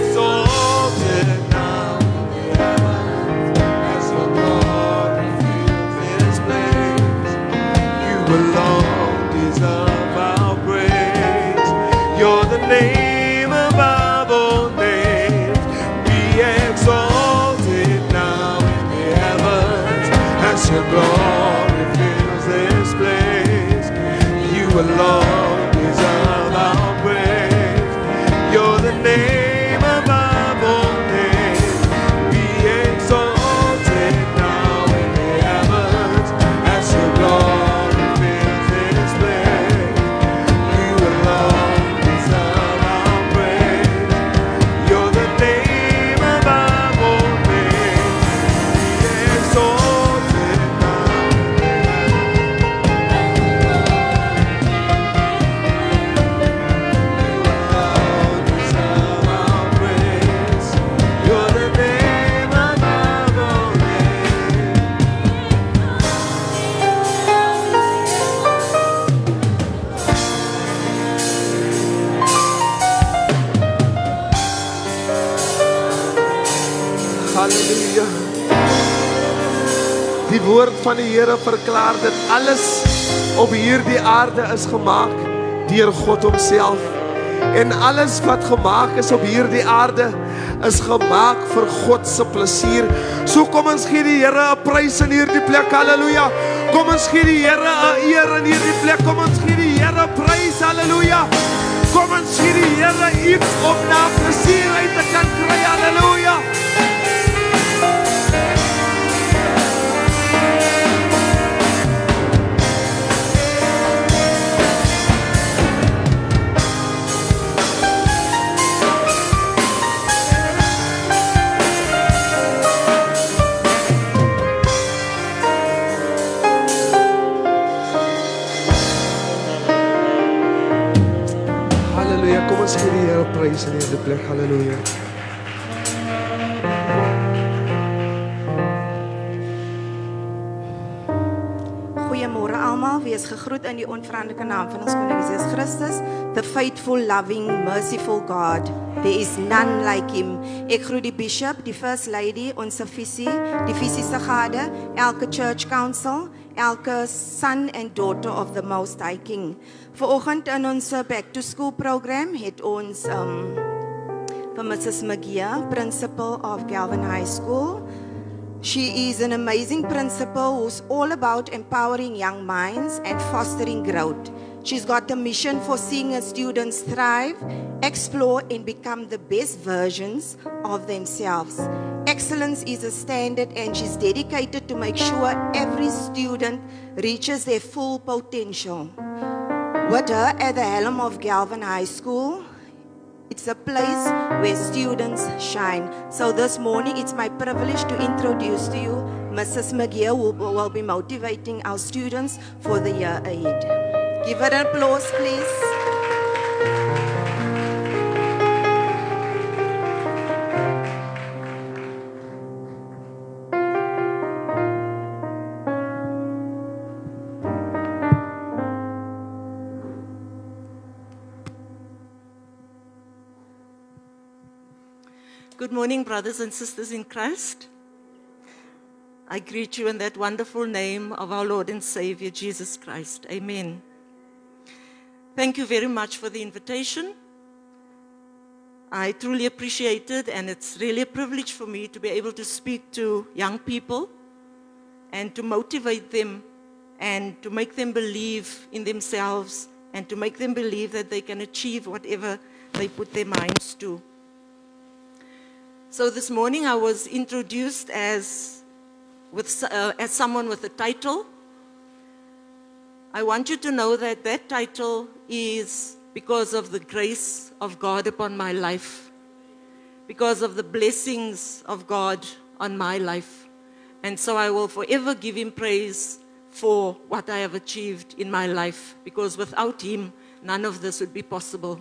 Speaker 4: exalted now as your glory fills this place. You alone deserve our praise. You're the name above all names. Be exalted now in the heavens as your glory fills this place. You alone deserve our praise. You're the name above all names. Be exalted now in the heavens as your glory fills this place. You alone deserve our praise. You're the name above all names. Be exalted now in the Die woord van die Here verklaar dat alles op hierdie aarde is gemaak deur God homself. En alles wat gemaak is op hierdie aarde is gemaak vir God se plesier. So kom ons gee die Here 'n prys in hierdie plek. Halleluja. Kom ons gee die Here 'n eer in hierdie plek. Kom ons gee die Here prys. Halleluja. Kom ons gee die Here iets om na plesier uit te kan kry. Halleluja. Halleluja. Kom ons gee die Here prys in hierdie plek. Halleluja.
Speaker 3: Goeiemôre almal, wees gegroet in die onveranderlike naam van ons koning Jesus Christus, the faithful, loving, merciful God. There is none like him. Ek groet die bishop, die first lady, ons visie, die visie se gade, elke church council, elke son and daughter of the Most High King. Vanoggend in ons back to school program het ons vir Mrs. Magia, principal of Galvin High School. She is an amazing principal who's all about empowering young minds and fostering growth. She's got a mission for seeing her students thrive, explore and become the best versions of themselves. Excellence is a standard and she's dedicated to make sure every student reaches their full potential. With her at the helm of Galvin High School, it's a place where students shine. So this morning, it's my privilege to introduce to you Mrs. Magia, who will be motivating our students for the year ahead. Give her an applause, please.
Speaker 5: Good morning, brothers and sisters in Christ. I greet you in that wonderful name of our Lord and Savior, Jesus Christ. Amen. Thank you very much for the invitation. I truly appreciate it, and it's really a privilege for me to be able to speak to young people and to motivate them and to make them believe in themselves and to make them believe that they can achieve whatever they put their minds to. So this morning I was introduced as someone with a title. I want you to know that that title is because of the grace of God upon my life, because of the blessings of God on my life. And so I will forever give him praise for what I have achieved in my life, because without him, none of this would be possible.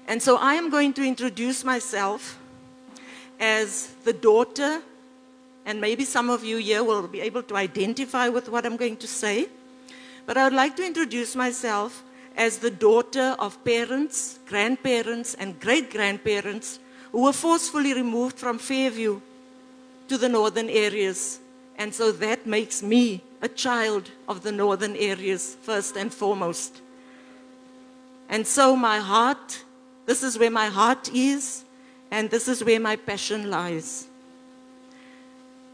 Speaker 5: And so I am going to introduce myself as the daughter, and maybe some of you here will be able to identify with what I'm going to say. But I would like to introduce myself as the daughter of parents, grandparents, and great-grandparents who were forcefully removed from Fairview to the northern areas. And so that makes me a child of the northern areas first and foremost. And so my heart, this is where my heart is, and this is where my passion lies.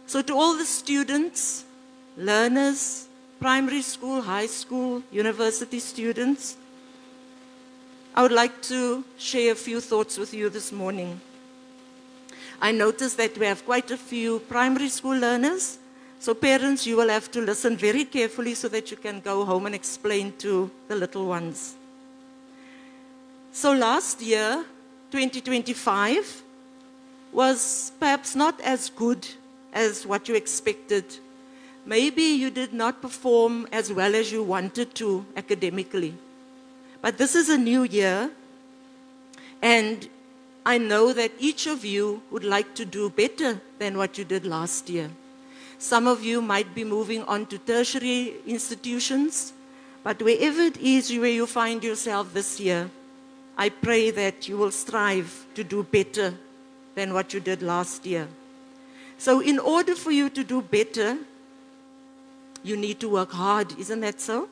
Speaker 5: So to all the students, learners, primary school, high school, university students, I would like to share a few thoughts with you this morning. I noticed that we have quite a few primary school learners, so parents, you will have to listen very carefully so that you can go home and explain to the little ones. So last year, 2025, was perhaps not as good as what you expected. Maybe you did not perform as well as you wanted to academically. But this is a new year, and I know that each of you would like to do better than what you did last year. Some of you might be moving on to tertiary institutions, but wherever it is where you find yourself this year, I pray that you will strive to do better than what you did last year. So in order for you to do better, you need to work hard. Isn't that so?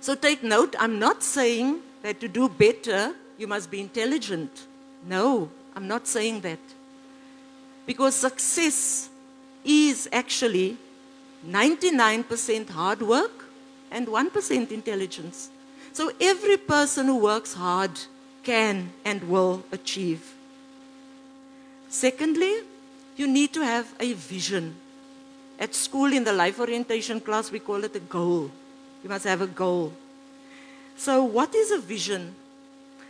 Speaker 5: So take note, I'm not saying that to do better, you must be intelligent. No, I'm not saying that. Because success is actually 99% hard work and 1% intelligence. So every person who works hard can and will achieve. Secondly, you need to have a vision. At school, in the life orientation class, we call it a goal. You must have a goal. So what is a vision?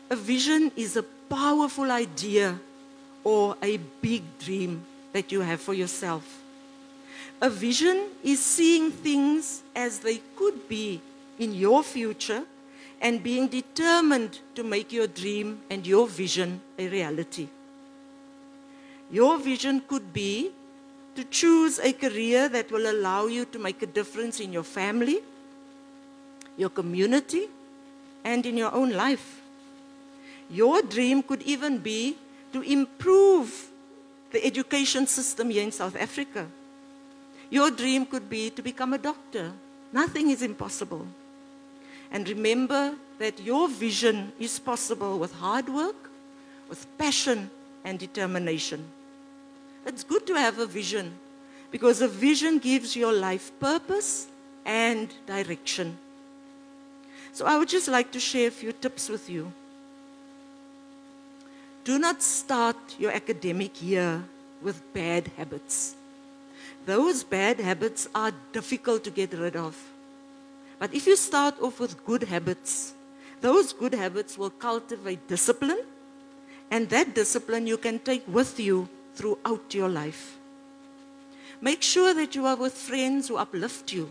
Speaker 5: A vision is a powerful idea or a big dream that you have for yourself. A vision is seeing things as they could be in your future and being determined to make your dream and your vision a reality. Your vision could be to choose a career that will allow you to make a difference in your family, your community, and in your own life. Your dream could even be to improve the education system here in South Africa. Your dream could be to become a doctor. Nothing is impossible. And remember that your vision is possible with hard work, with passion and determination. It's good to have a vision because a vision gives your life purpose and direction. So I would just like to share a few tips with you. Do not start your academic year with bad habits. Those bad habits are difficult to get rid of. But if you start off with good habits, those good habits will cultivate discipline, and that discipline you can take with you throughout your life. Make sure that you are with friends who uplift you.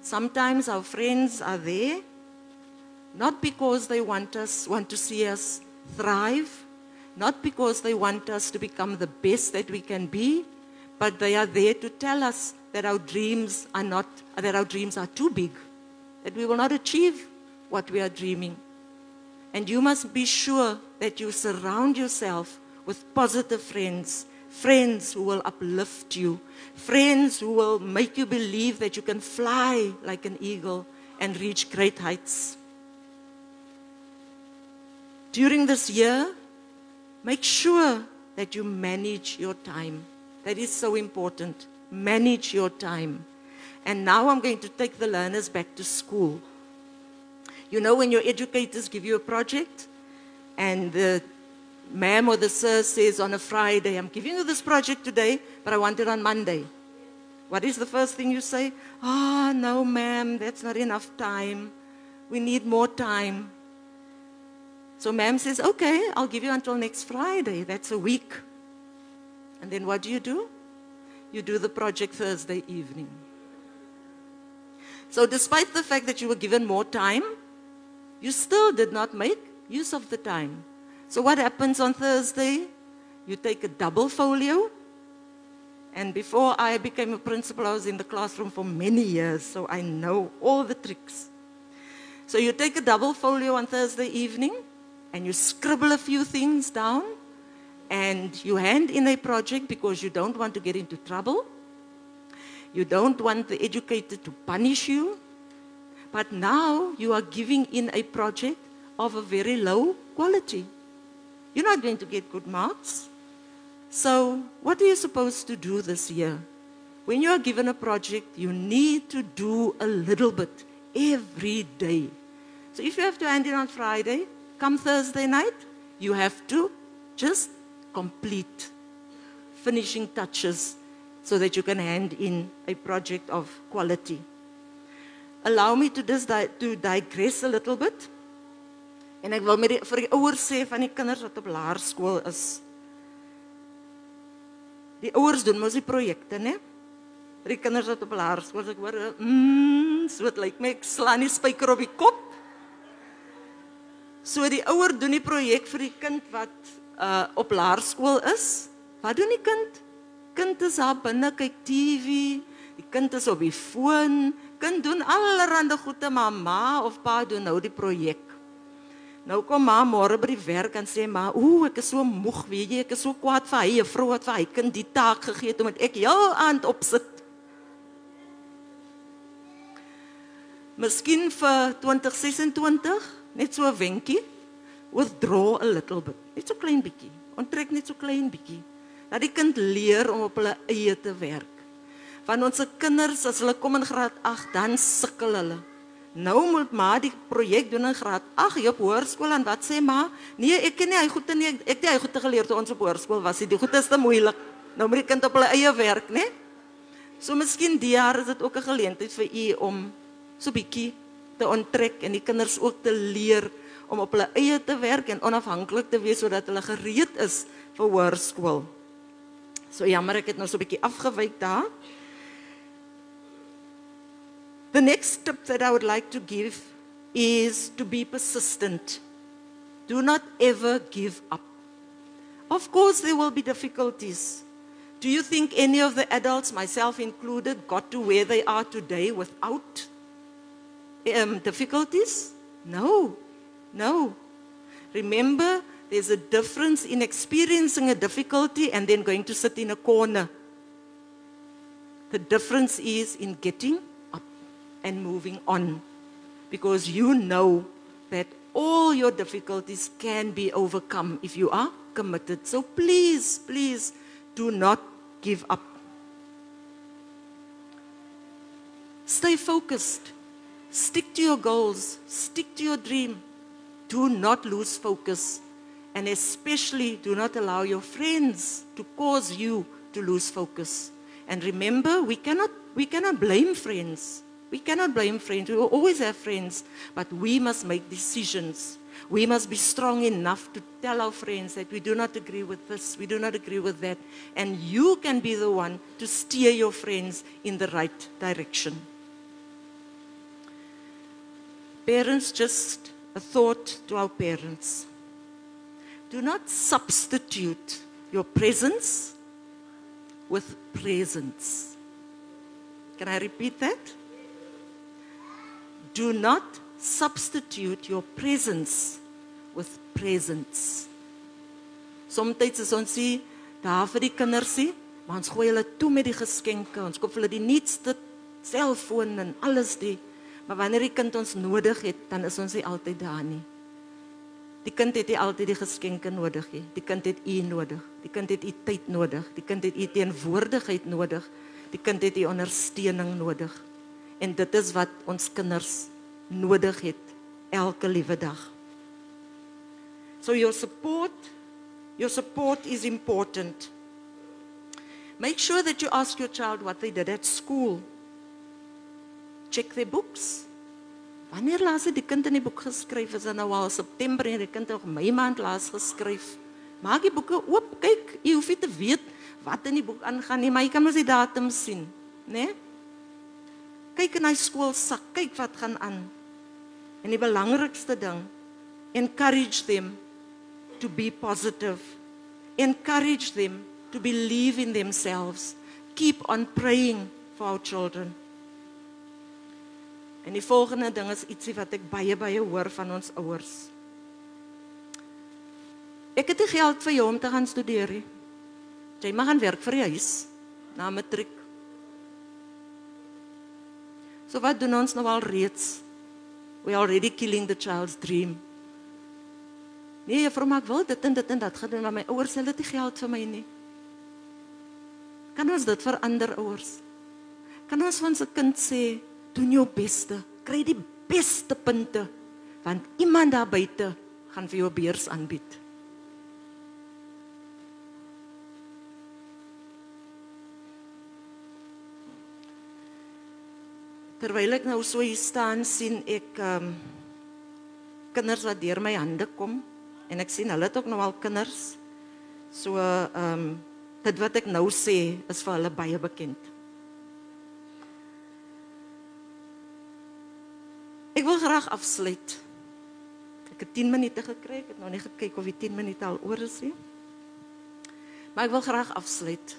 Speaker 5: Sometimes our friends are there, not because they want to see us thrive, not because they want us to become the best that we can be, but they are there to tell us that our dreams are too big, that we will not achieve what we are dreaming. And you must be sure that you surround yourself with positive friends, friends who will uplift you, friends who will make you believe that you can fly like an eagle and reach great heights. During this year, make sure that you manage your time. That is so important. Manage your time. And now I'm going to take the learners back to school. You know, when your educators give you a project and the ma'am or the sir says on a Friday, I'm giving you this project today, but I want it on Monday. What is the first thing you say? No, ma'am, that's not enough time. We need more time. So ma'am says, okay, I'll give you until next Friday. That's a week. And then what do? You do the project Thursday evening. So despite the fact that you were given more time, you still did not make use of the time. So what happens on Thursday? You take a double folio. And before I became a principal, I was in the classroom for many years, so I know all the tricks. So you take a double folio on Thursday evening, and you scribble a few things down, and you hand in a project because you don't want to get into trouble. You don't want the educator to punish you. But now you are giving in a project of a very low quality. You're not going to get good marks. So what are you supposed to do this year? When you are given a project, you need to do a little bit every day. So if you have to hand it on Friday, come Thursday night, you have to just complete finishing touches so that you can hand in a project of quality. Allow me to digress a little bit. En ek wil vir die ouers sê van die kinders wat op laerskool is. Die ouers doen mos die projekte, né? Vir die kinders wat op laerskool is, ek hoor, so het lyk my, ek slaan die spyker op die kop. So die ouer doen die projek vir die kind wat op laerskool is. Wat doen die kind? Kind is daar binne, kyk TV, die kind is op die foon, kind doen allerhande goede, maar ma of pa doen nou die projek. Nou kom ma môre by die werk en sê ma, ek is so moeg, weet jy, ek is so kwaad vir hy, juffrou wat vir hy kind die taak gegee het omdat ek heel aand opsit. Miskien vir 2026, net so 'n wenkie, withdraw a little bit, net so klein bietjie, onttrek net so klein bietjie. Laat die kind leer om op hulle eie te werk. Want ons kinders, as hulle kom in graad 8, dan sukkel hulle. Nou moet ma die projek doen in graad 8 op hoërskool en wat sê ma? Nee, ek ken nie hy goeie nie. Ek het hy goeie geleer toe ons op hoërskool was. Die goeie is te moeilik. Nou moet die kind op hulle eie werk, né? So miskien die jaar is dit ook 'n geleentheid vir u om so bietjie te onttrek en die kinders ook te leer om op hulle eie te werk en onafhanklik te wees sodat hulle gereed is vir hoërskool. So jammer, ek het nou so bietjie afgewyk daar. The next tip that I would like to give is to be persistent. Do not ever give up. Of course, there will be difficulties. Do you think any of the adults, myself included, got to where they are today without difficulties? No, no. Remember, there's a difference in experiencing a difficulty and then going to sit in a corner. The difference is in getting and moving on, because you know that all your difficulties can be overcome if you are committed. So please, please do not give up. Stay focused. Stick to your goals. Stick to your dream. Do not lose focus. And especially do not allow your friends to cause you to lose focus. And remember, we cannot blame friends. We cannot blame friends. We will always have friends, but we must make decisions. We must be strong enough to tell our friends that we do not agree with this, we do not agree with that, and you can be the one to steer your friends in the right direction. Parents, just a thought to our parents. Do not substitute your presence with presence. Can I repeat that? Do not substitute your presence with presence. Somstyds is ons sê, daar vir die kinders sê, maar ons gooi hulle toe met die geskenke, ons koop hulle die nuutste selfoon en alles die, maar wanneer die kind ons nodig het, dan is ons nie altyd daar nie. Die kind het nie altyd die geskenke nodig nie, die kind het u nodig, die kind het u tyd nodig, die kind het u teenwoordigheid nodig, die kind het u ondersteuning nodig. En dit is wat ons kinders nodig het elke liewe dag. So your support is important. Make sure that you ask your child what they did at school. Check their books. Wanneer laas het die kind in die boek geskryf? Is dit nou al September en die kind het Mei maand laas geskryf? Maak die boeke oop, kyk, jy hoef nie te weet wat in die boek aangaan nie, maar jy kan mos die datum sien, né? Kyk in hy skoolsak, kyk wat gaan aan. En die belangrikste ding, encourage them to be positive. Encourage them to believe in themselves. Keep on praying for our children. En die volgende ding is ietsie wat ek baie hoor van ons ouers. Ek het nie geld vir jou om te gaan studeer nie. Jy mag gaan werk vir die huis, na matriek. So wat doen ons nou al reeds? We are already killing the child's dream. Nee, juffrou, maar ek wil dit en dat gaan doen, maar my ouers het nie geld vir my nie. Kan ons dit verander, ouers? Kan ons van ons kind sê, doen jou beste, kry die beste punte, want iemand daar buite gaan vir jou beurs aanbied. Terwyl ek nou so hier staan, sien ek kinders wat deur my hande kom, en ek sien hulle het ook nou al kinders, so dit wat ek nou sê, is vir hulle baie bekend. Ek wil graag afsluit. Ek het 10 minute gekry, ek het nog nie gekyk of die 10 minute al oor is nie. Maar ek wil graag afsluit.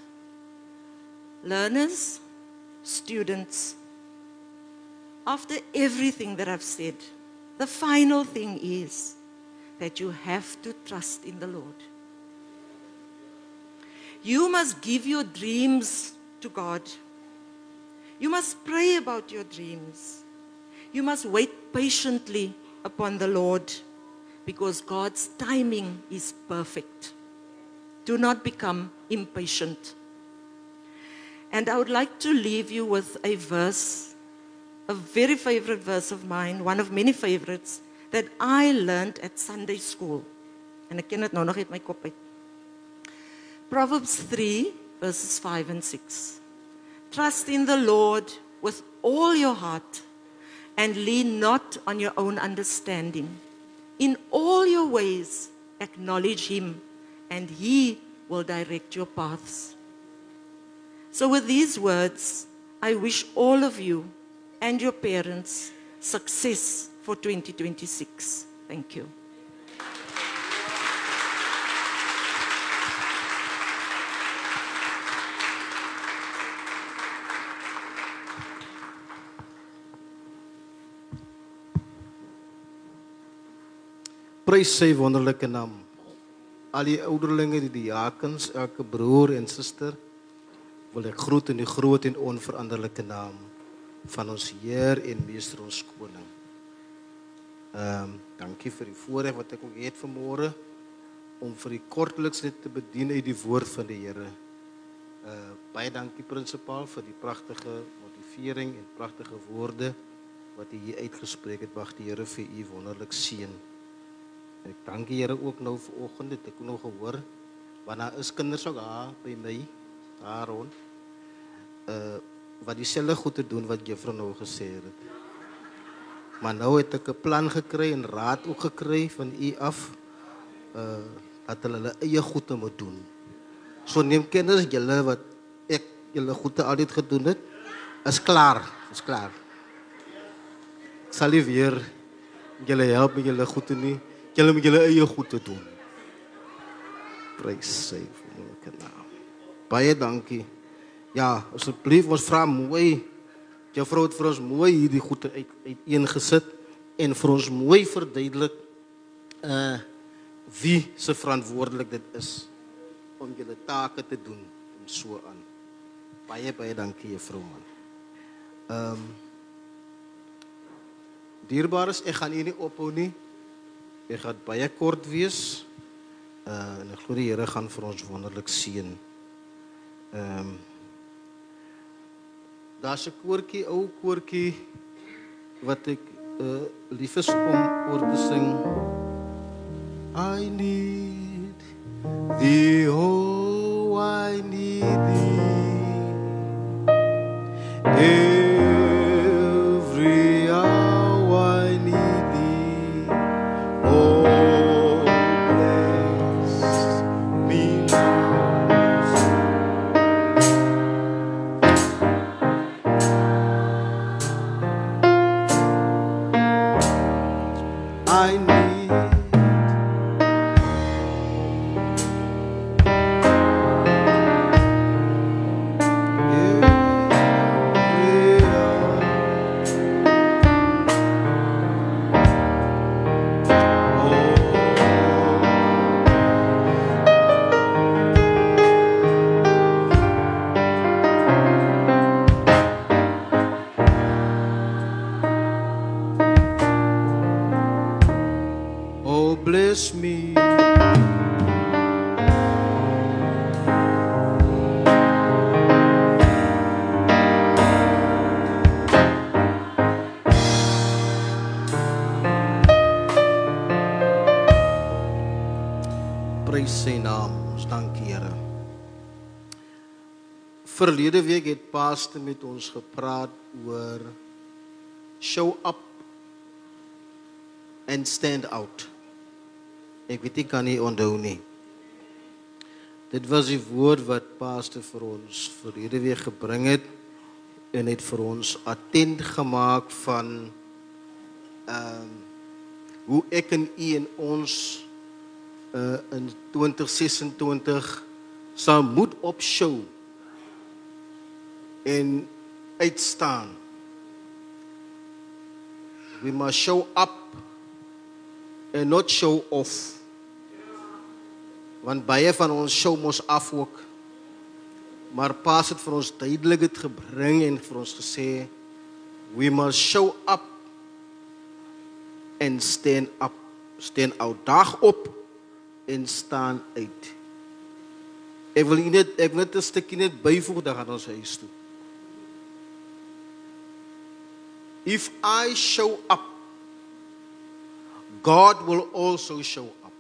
Speaker 5: Learners, students, after everything that I've said, the final thing is, that you have to trust in the Lord. You must give your dreams to God. You must pray about your dreams. You must wait patiently upon the Lord, because God's timing is perfect. Do not become impatient. And I would like to leave you with a verse, a very favorite verse of mine, one of many favorites, that I learned at Sunday school. En ek ken dit nou nog uit my kop uit. Proverbs 3, verses 5 and 6. Trust in the Lord with all your heart and lean not on your own understanding. In all your ways, acknowledge Him, and He will direct your paths. So with these words, I wish all of you and your parents success for 2026. Thank you.
Speaker 1: Prys sy wonderlike naam. Al die ouderlinge, die diakens, elke broer en suster, wil ek groet in die groot en onveranderlike naam van ons Heer en Meester, ons Koning. Dankie vir die voorreg wat ek ook het vanmôre om vir die kortliks net te bedien uit die woord van die Here. Baie dankie prinsipaal vir die pragtige motivering en pragtige woorde wat u hier uitgespreek het. Mag die Here vir u wonderlik seën. Ek dank die Here ook nou vanoggend, het ek nog gehoor, want daar is kinders ook daar by my, daar rond, wat dieselfde goed te doen wat juffrou nou gesê het. Maar nou het ek 'n plan gekry en raad ook gekry van u af, dat hulle eie goede moet doen. So neem kennis, julle wat ek julle goede altyd gedoen het, is klaar, is klaar. Ek sal nie weer julle help met julle goede nie. Julle moet julle eie goed te doen. Prys sy wonderlike naam. Baie dankie. Ja, asseblief, ons vra mooi. Juffrou het vir ons mooi hierdie goed uiteengesit en vir ons mooi verduidelik wie se verantwoordelik dit is om julle take te doen en so aan. Baie dankie juffrou man. Dierbares, ek gaan hier nie ophou nie. Ek gaan baie kort wees, en ek glo die Here gaan vir ons wonderlik seën. Daar's 'n koortjie, ou koortjie, wat ek lief is om oor te sing. I need thee, oh, I need thee. Every hour I need thee. Oh, bless me I need bless me. Prys sy naam, ons dankie Here. Verlede week het Pastor met ons gepraat oor show up and stand out. Ek weet nie, kan nie onthou nie. Dit was die woord wat Pastor vir ons verlede week gebring het en het vir ons attent gemaak van hoe ek en u en ons in 2026 sal moet opshow en uitstaan. We must show up en not show off. Want baie van ons show mos af ook. Maar Paas het vir ons duidelik het gebring en vir ons gesê, we must show up and stand up. Stand out, dag op en staan uit. Ek wil net 'n stukkie net byvoeg, dan gaan ons huis toe. If I show up, God will also show up.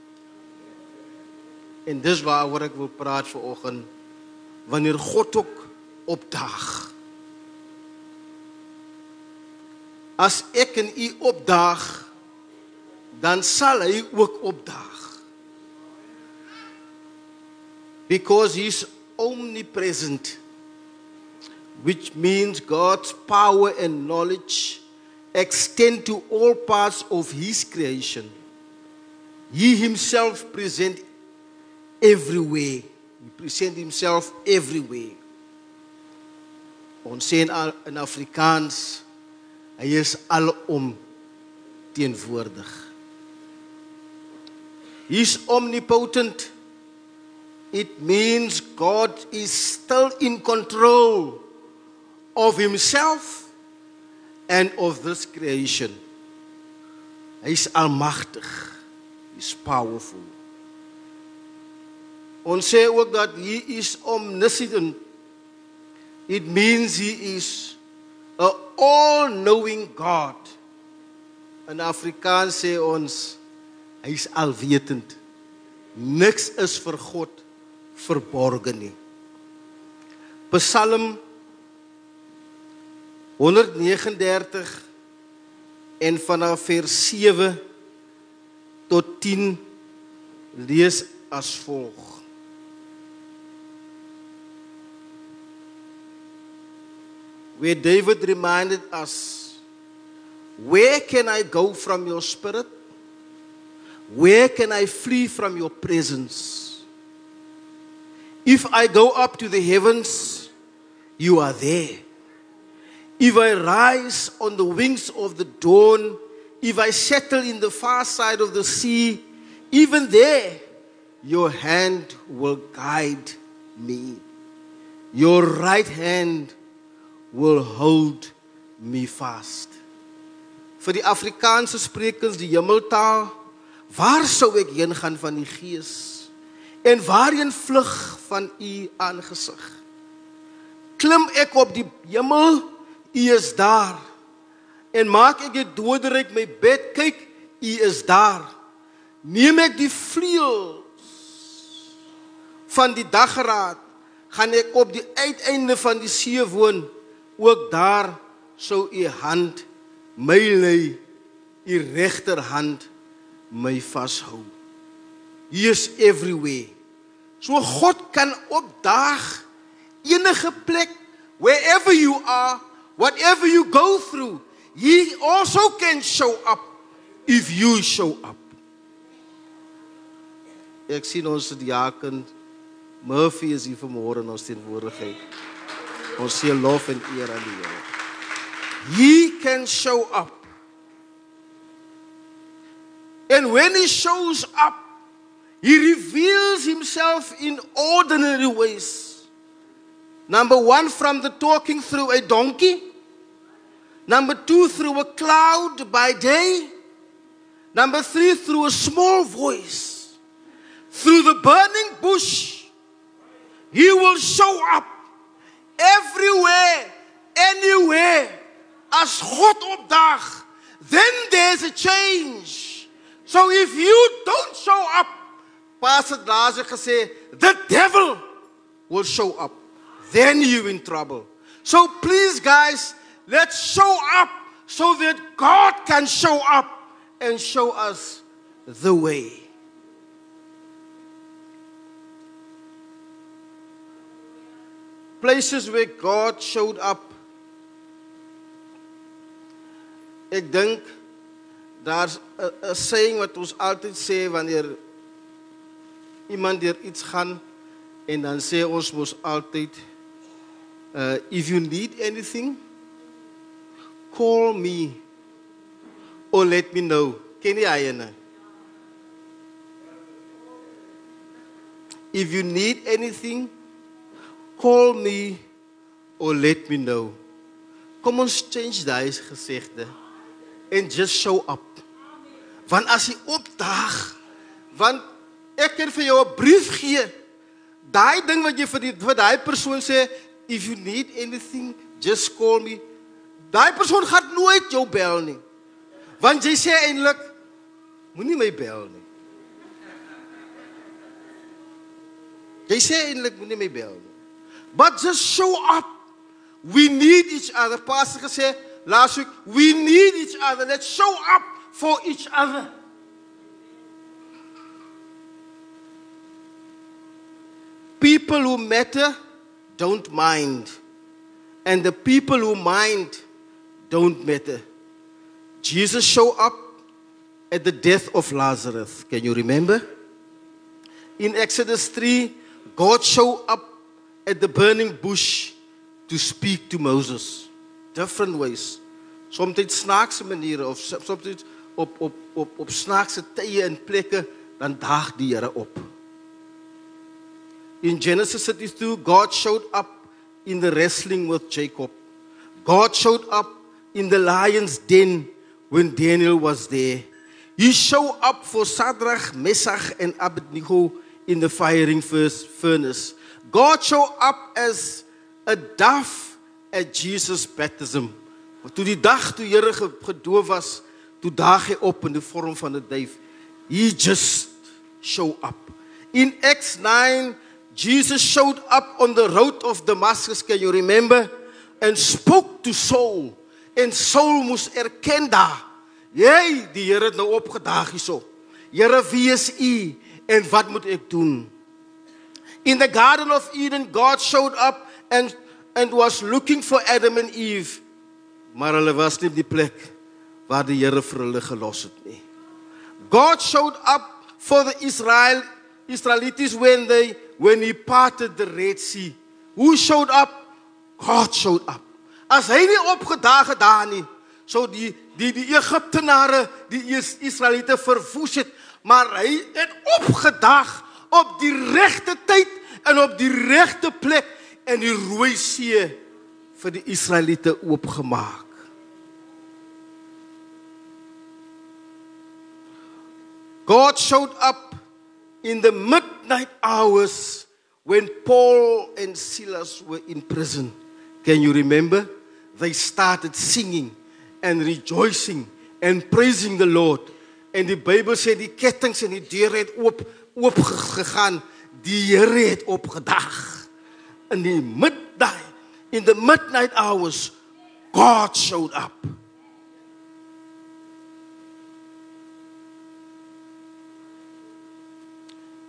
Speaker 1: En dis waaroor ek wil praat vanoggend, wanneer God ook opdaag. As ek en u opdaag, dan sal hy ook opdaag. Because he's omnipresent, which means God's power and knowledge extend to all parts of his creation. He himself present everywhere. He present himself everywhere. Ons sê in Afrikaans, hy is alom teenwoordig. He's omnipotent. It means God is still in control of himself and of this creation. He's almagtig. He's powerful. Ons sê ook dat he is omniscient. It means he is an all-knowing God. In Afrikaans sê ons, hy is alwetend. Niks is vir God verborgen nie. Psalm 139 en vanaf vers 7 tot 10 lees as volg. Where David reminded us, where can I go from your spirit? Where can I flee from your presence? If I go up to the heavens, you are there. If I rise on the wings of the dawn, if I settle in the far side of the sea, even there, your hand will guide me. Your right hand will hold me fast. Vir die Afrikaanse sprekers, die hemeltaal, waar sou ek heen gaan van die gees? En waarheen vlug van u aangesig? Klim ek op die hemel, u is daar. En maak ek die doderyk my bed, kyk, u is daar. Neem ek die vleuels van die dageraad, gaan ek op die uiteinde van die see woon, ook daar sou u hand my lei, u regterhand my vashou. He is everywhere. So God kan opdaag enige plek, wherever you are, whatever you go through, he also can show up if you show up. Ek sien ons diaken Murphy is hier vanmôre in ons teenwoordigheid. Ons sê lof en eer aan die Here. He can show up. And when he shows up, he reveals himself in ordinary ways. Number one, from the talking through a donkey. Number two, through a cloud by day. Number three, through a small voice. Through the burning bush, he will show up everywhere, anywhere. As God opdaag, then there's a change. So if you don't show up, Pastor Lazer gesê, the devil will show up. Then you're in trouble. So please guys, let's show up so that God can show up and show us the way. Places where God showed up. Ek dink daar's 'n saying wat ons altyd sê wanneer iemand deur iets gaan en dan sê ons mos altyd if you need anything, call me or let me know. Ken jy hyene? if you need anything, call me or let me know. Kom ons change daai gesegde and just show up. Want as jy opdaag, want ek kan vir jou 'n brief gee. Daai ding wat jy vir daai persoon sê, if you need anything, just call me. Daai persoon gaan nooit jou bel nie. Want jy sê eintlik, moenie my bel nie. Jy sê eintlik moenie my bel nie. But just show up. We need each other. Pastor gesê last week, we need each other. Let's show up for each other. People who matter don't mind. And the people who mind don't matter. Jesus showed up at the death of Lazarus. Can you remember? In Exodus 3, God showed up at the burning bush to speak to Moses. Different ways. Sometimes snaakse maniere of sometimes op snaakse tye en plekke, dan daag die Here op. In Genesis 32, God showed up in the wrestling with Jacob. God showed up in the lion's den when Daniel was there. He showed up for Shadrach, Meshach, and Abednego in the firing furnace. God showed up as a dove at Jesus' baptism. Toe die dag toe Here gedoof was, toe daag hy op in die vorm van 'n duif. He just showed up. In Acts 9, Jesus showed up on the road of Damascus, can you remember? And spoke to Saul. En Saul moes erken daar. Jy, die Here het nou opgedaag hierso. Here, wie is U en wat moet ek doen? In the Garden of Eden, God showed up and was looking for Adam and Eve. Maar hulle was nie op die plek waar die Here vir hulle gelos het nie. God showed up for the Israelites when he parted the Red Sea. Who showed up? God showed up. As hy nie opgedaag het daar nie, sou die Egiptenare die Israeliete verwoes het, maar hy het opgedaag op die regte tyd en op die regte plek en die Rooi See vir die Israeliete oopgemaak. God showed up in the midnight hours when Paul and Silas were in prison. Can you remember? They started singing and rejoicing and praising the Lord. En die Bybel sê die kettings en die deure het oop gegaan. Die Here het opgedaag. In the midnight hours, God showed up.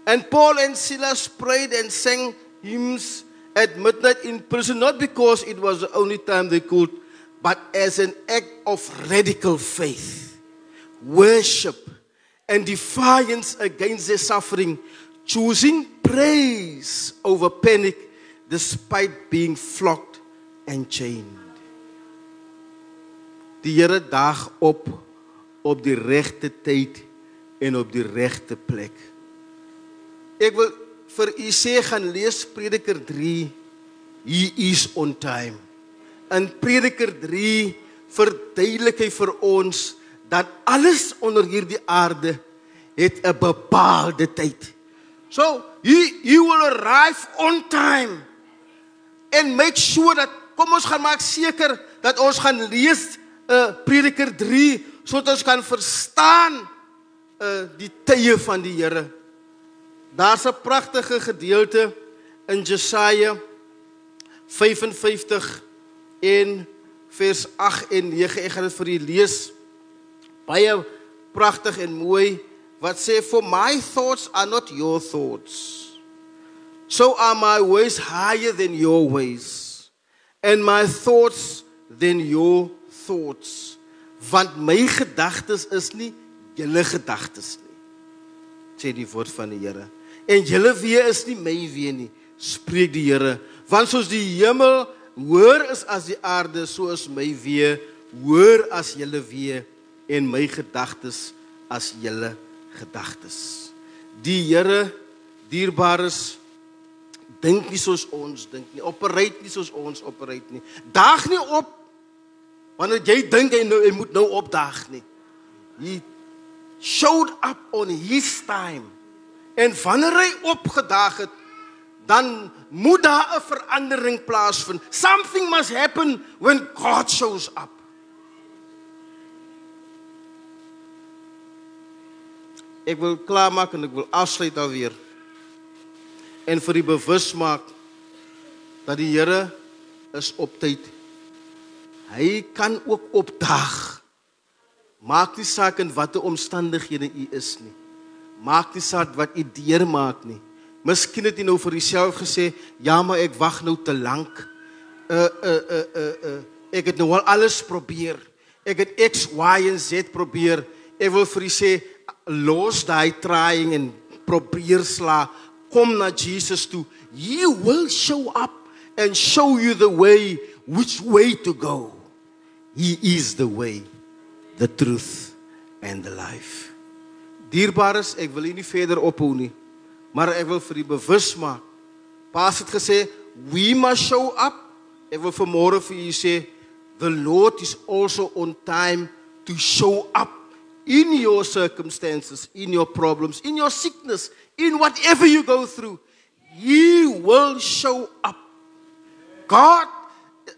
Speaker 1: And Paul and Silas prayed and sang hymns at midnight in prison, not because it was the only time they could, but as an act of radical faith, worship, and defiance against their suffering, choosing praise over panic despite being flogged and chained. Die Here daag op die regte tyd en op die regte plek. Ek wil vir u sê, gaan lees Prediker 3, He is on time. In Prediker 3 verduidelik hy vir ons dat alles onder hierdie aarde het 'n bepaalde tyd. So, he will arrive on time and make sure dat, kom ons gaan maak seker dat ons gaan lees Prediker 3 sodat ons kan verstaan die tye van die Here. Daar's 'n pragtige gedeelte in Jesaja 55 en vers 8 en 9. Ek gaan dit vir julle lees. Baie pragtig en mooi wat sê, for my thoughts are not your thoughts. So are my ways higher than your ways, and my thoughts than your thoughts. Want my gedagtes is nie julle gedagtes nie, sê die woord van die Here. En julle weë is nie my weë nie, spreek die Here. Want soos die hemel hoër is as die aarde, so is my weë hoër as julle weë en my gedagtes as julle gedagtes. Die Here Dierbares, dink nie soos ons dink nie. Operate nie soos ons operate nie. Daag nie op wanneer jy dink jy moet nou opdaag nie. He showed up on his time. En wanneer hy opgedaag het, dan moet daar 'n verandering plaasvind. Something must happen when God shows up. Ek wil klaarmaak en ek wil afsluit alweer. En vir die bewus maak dat die Here is op tyd. Hy kan ook opdaag. Maak nie saak in watter omstandighede u is nie. Maak nie saak wat u deurmaak nie. Miskien het jy nou vir jouself gesê, ja, maar ek wag nou te lank. Ek het nou al alles probeer. Ek het X, Y en Z probeer. Ek wil vir jy sê, los daai trying en probeer sla. Kom na Jesus toe. He will show up and show you the way, which way to go. He is the way, the truth and the life. Dierbares, ek wil nie verder ophou nie, maar ek wil vir u bewus maak. Paas het gesê, we must show up. Ek wil vanmôre vir u sê, the Lord is also on time to show up in your circumstances, in your problems, in your sickness, in whatever you go through. He will show up. God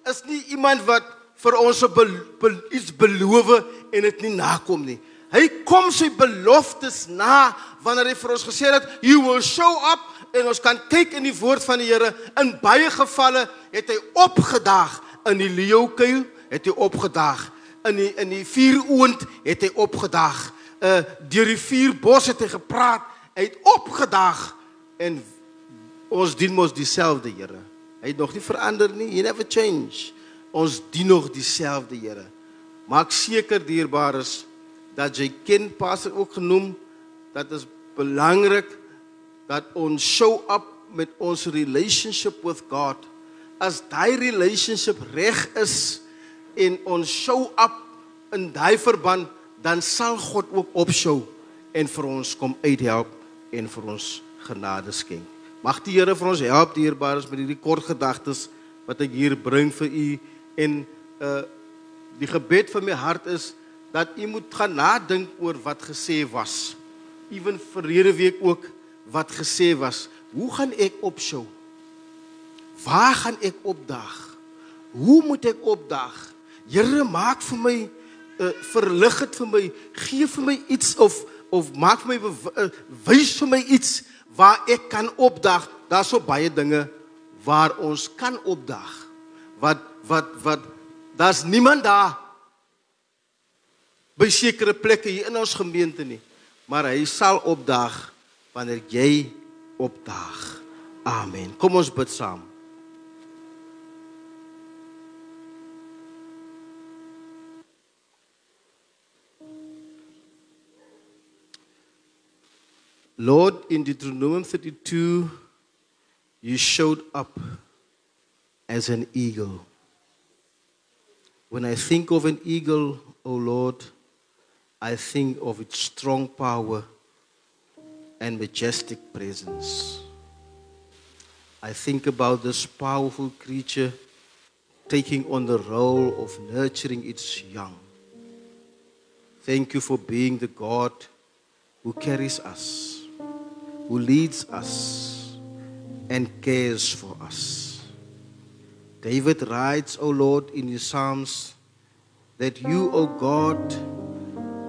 Speaker 1: is nie iemand wat vir ons iets beloof en dit nie nakom nie. Hy kom sy beloftes na wanneer hy vir ons gesê het, he will show up, en ons kan kyk in die woord van die Here. In baie gevalle het hy opgedaag in die leeukuil, het hy opgedaag. In die vuuroond het hy opgedaag. Deur die vuurbos het hy gepraat. Hy het opgedaag. En ons dien mos dieselfde Here. Hy het nog nie verander nie. He never change. Ons dien nog dieselfde Here. Maak seker, dierbares, dat jy ken, Pastor ook genoem, dat is belangrik dat ons show up met ons relationship with God. As die relationship reg is en ons show up in die verband, dan sal God ook opshow en vir ons kom uithelp en vir ons genade skenk. Mag die Here vir ons help, dierbares, met hierdie kort gedagtes wat ek hier bring vir u. En die gebed van my hart is dat u moet gaan nadink oor wat gesê was. Ewen verlede week ook wat gesê was. Hoe gaan ek opshow? Waar gaan ek opdaag? Hoe moet ek opdaag? Here, maak vir my, verlig het vir my, gee vir my iets of maak vir my, wys vir my iets waar ek kan opdaag. Daar is so baie dinge waar ons kan opdaag. Daar's niemand daar by sekere plekke hier in ons gemeente nie, maar hy sal opdaag wanneer jy opdaag. Amen. Kom ons bid saam. Lord, in Deuteronomy 32, you showed up as an eagle. When I think of an eagle, O Lord, I think of its strong power and majestic presence. I think about this powerful creature taking on the role of nurturing its young. Thank you for being the God who carries us, who leads us, and cares for us. David writes, O Lord, in his Psalms, that you, O God,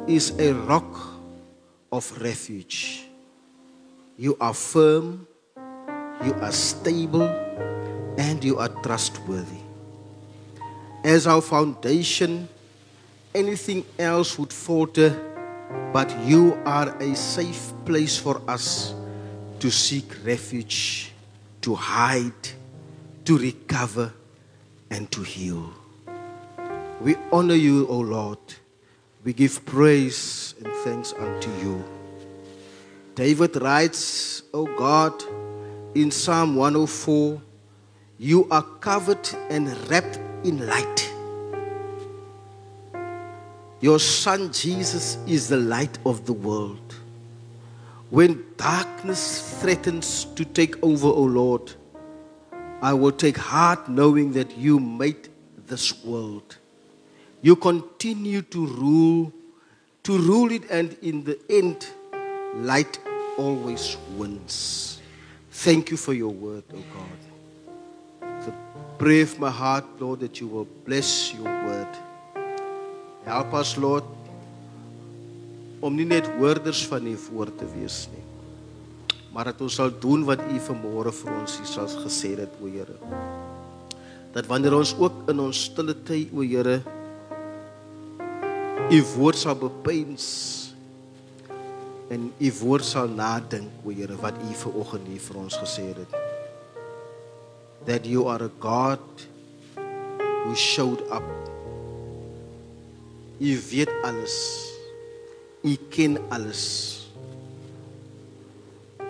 Speaker 1: is a rock of refuge. You are firm, you are stable, and you are trustworthy. As our foundation, anything else would falter, but you are a safe place for us to seek refuge, to hide, to recover, and to heal. We honor you, O Lord. We give praise and thanks unto you. David writes, O God, in Psalm 104, you are covered and wrapped in light. Your Son Jesus is the light of the world. When darkness threatens to take over, O Lord, I will take heart knowing that you made this world. You continue to rule it, and in the end, light always wins. Thank you for your word, O God. So pray for my heart, Lord, that you will bless your word. Help us, Lord, om nie net hoorders van u woord te wees nie, maar dat ons sal doen wat u vanmôre vir ons hier sal gesê het, o Here. Dat wanneer ons ook in ons stille tyd, o Here, u woord sal bepeins en u woord sal nadink, o Here, wat u vanoggend hier vir ons gesê het. That you are a God who showed up. U weet alles. U ken alles.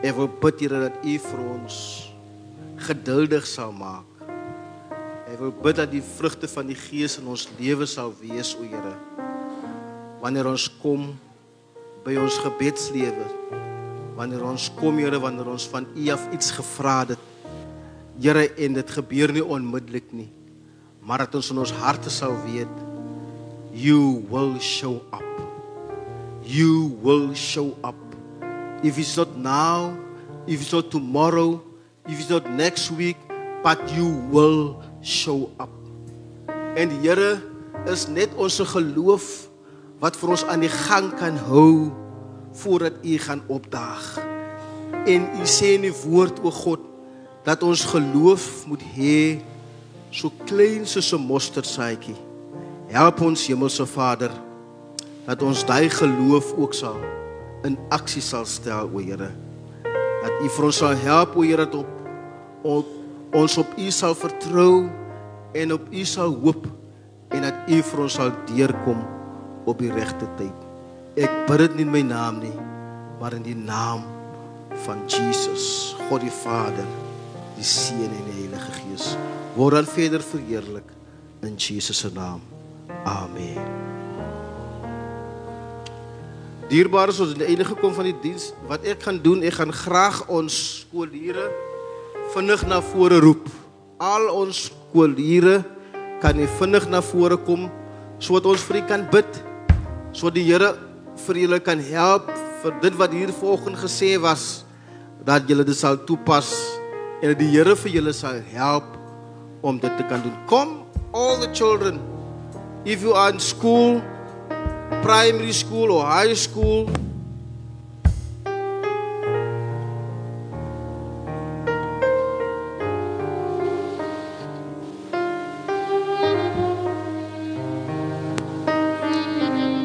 Speaker 1: Ek wil bid, Here, dat u vir ons geduldig sal maak. Ek wil bid dat die vrugte van die Gees in ons lewe sal wees, o Here. Wanneer ons kom by ons gebedslewe, wanneer ons kom, Here, wanneer ons van u af iets gevra het, Here, en dit gebeur nie onmiddellik nie, maar dat ons in ons harte sal weet, you will show up. You will show up. If it's not now, if it's not tomorrow, if it's not next week, but you will show up. En die Here is net ons geloof wat vir ons aan die gang kan hou voordat u gaan opdaag. En u sê in die woord, o God, dat ons geloof moet hê so klein soos 'n mosterdsaadjie. Help ons, Hemelse Vader, dat ons daai geloof ook sal in aksie sal stel, o Here. Dat u vir ons sal help, o Here, dat ons op u sal vertrou en op u sal hoop en dat u vir ons sal deurkom op die regte tyd. Ek bid dit nie in my naam nie, maar in die naam van Jesus, God die Vader, die Seun en die Heilige Gees. Word dan verder verheerlik in Jesus se naam. Amen. Dierbaar is ons aan die einde gekom van die diens. Wat ek gaan doen, ek gaan graag ons skoolleerders vinnig na vore roep. Al ons skoolleerders kan nie vinnig na vore kom, sodat ons vir u kan bid, sodat die Here vir julle kan help vir dit wat hier vanoggend gesê was, dat julle dit sal toepas en dat die Here vir julle sal help om dit te kan doen. Kom, all the children, if you are in school, primary school or high school,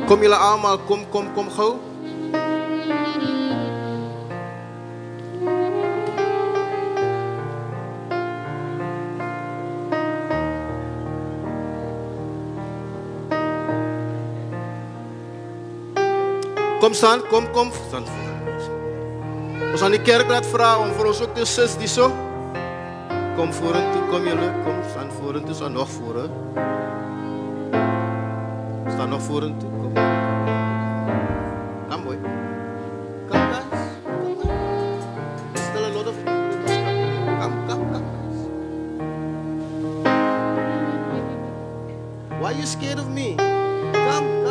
Speaker 1: kom julle almal, kom gou. Kom staan, kom staan. Ons aan die kerkraad vra om vir ons ook te sis hierso. Kom vorentoe, kom julle, kom staan vorentoe, staan nog voor. Staan nog vorentoe, kom. Kom boy. Kom guys. Still a lot of come. Why are you scared of me? Come.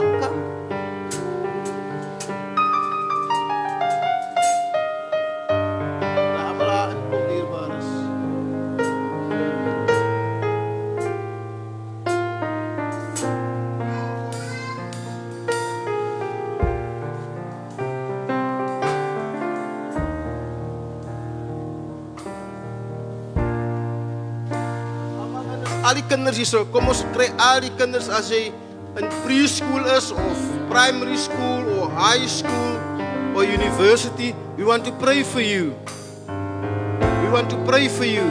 Speaker 1: Al die kinders hierso, kom ons kry al die kinders as jy in preschool is of primary school or high school or university, we want to pray for you. We want to pray for you.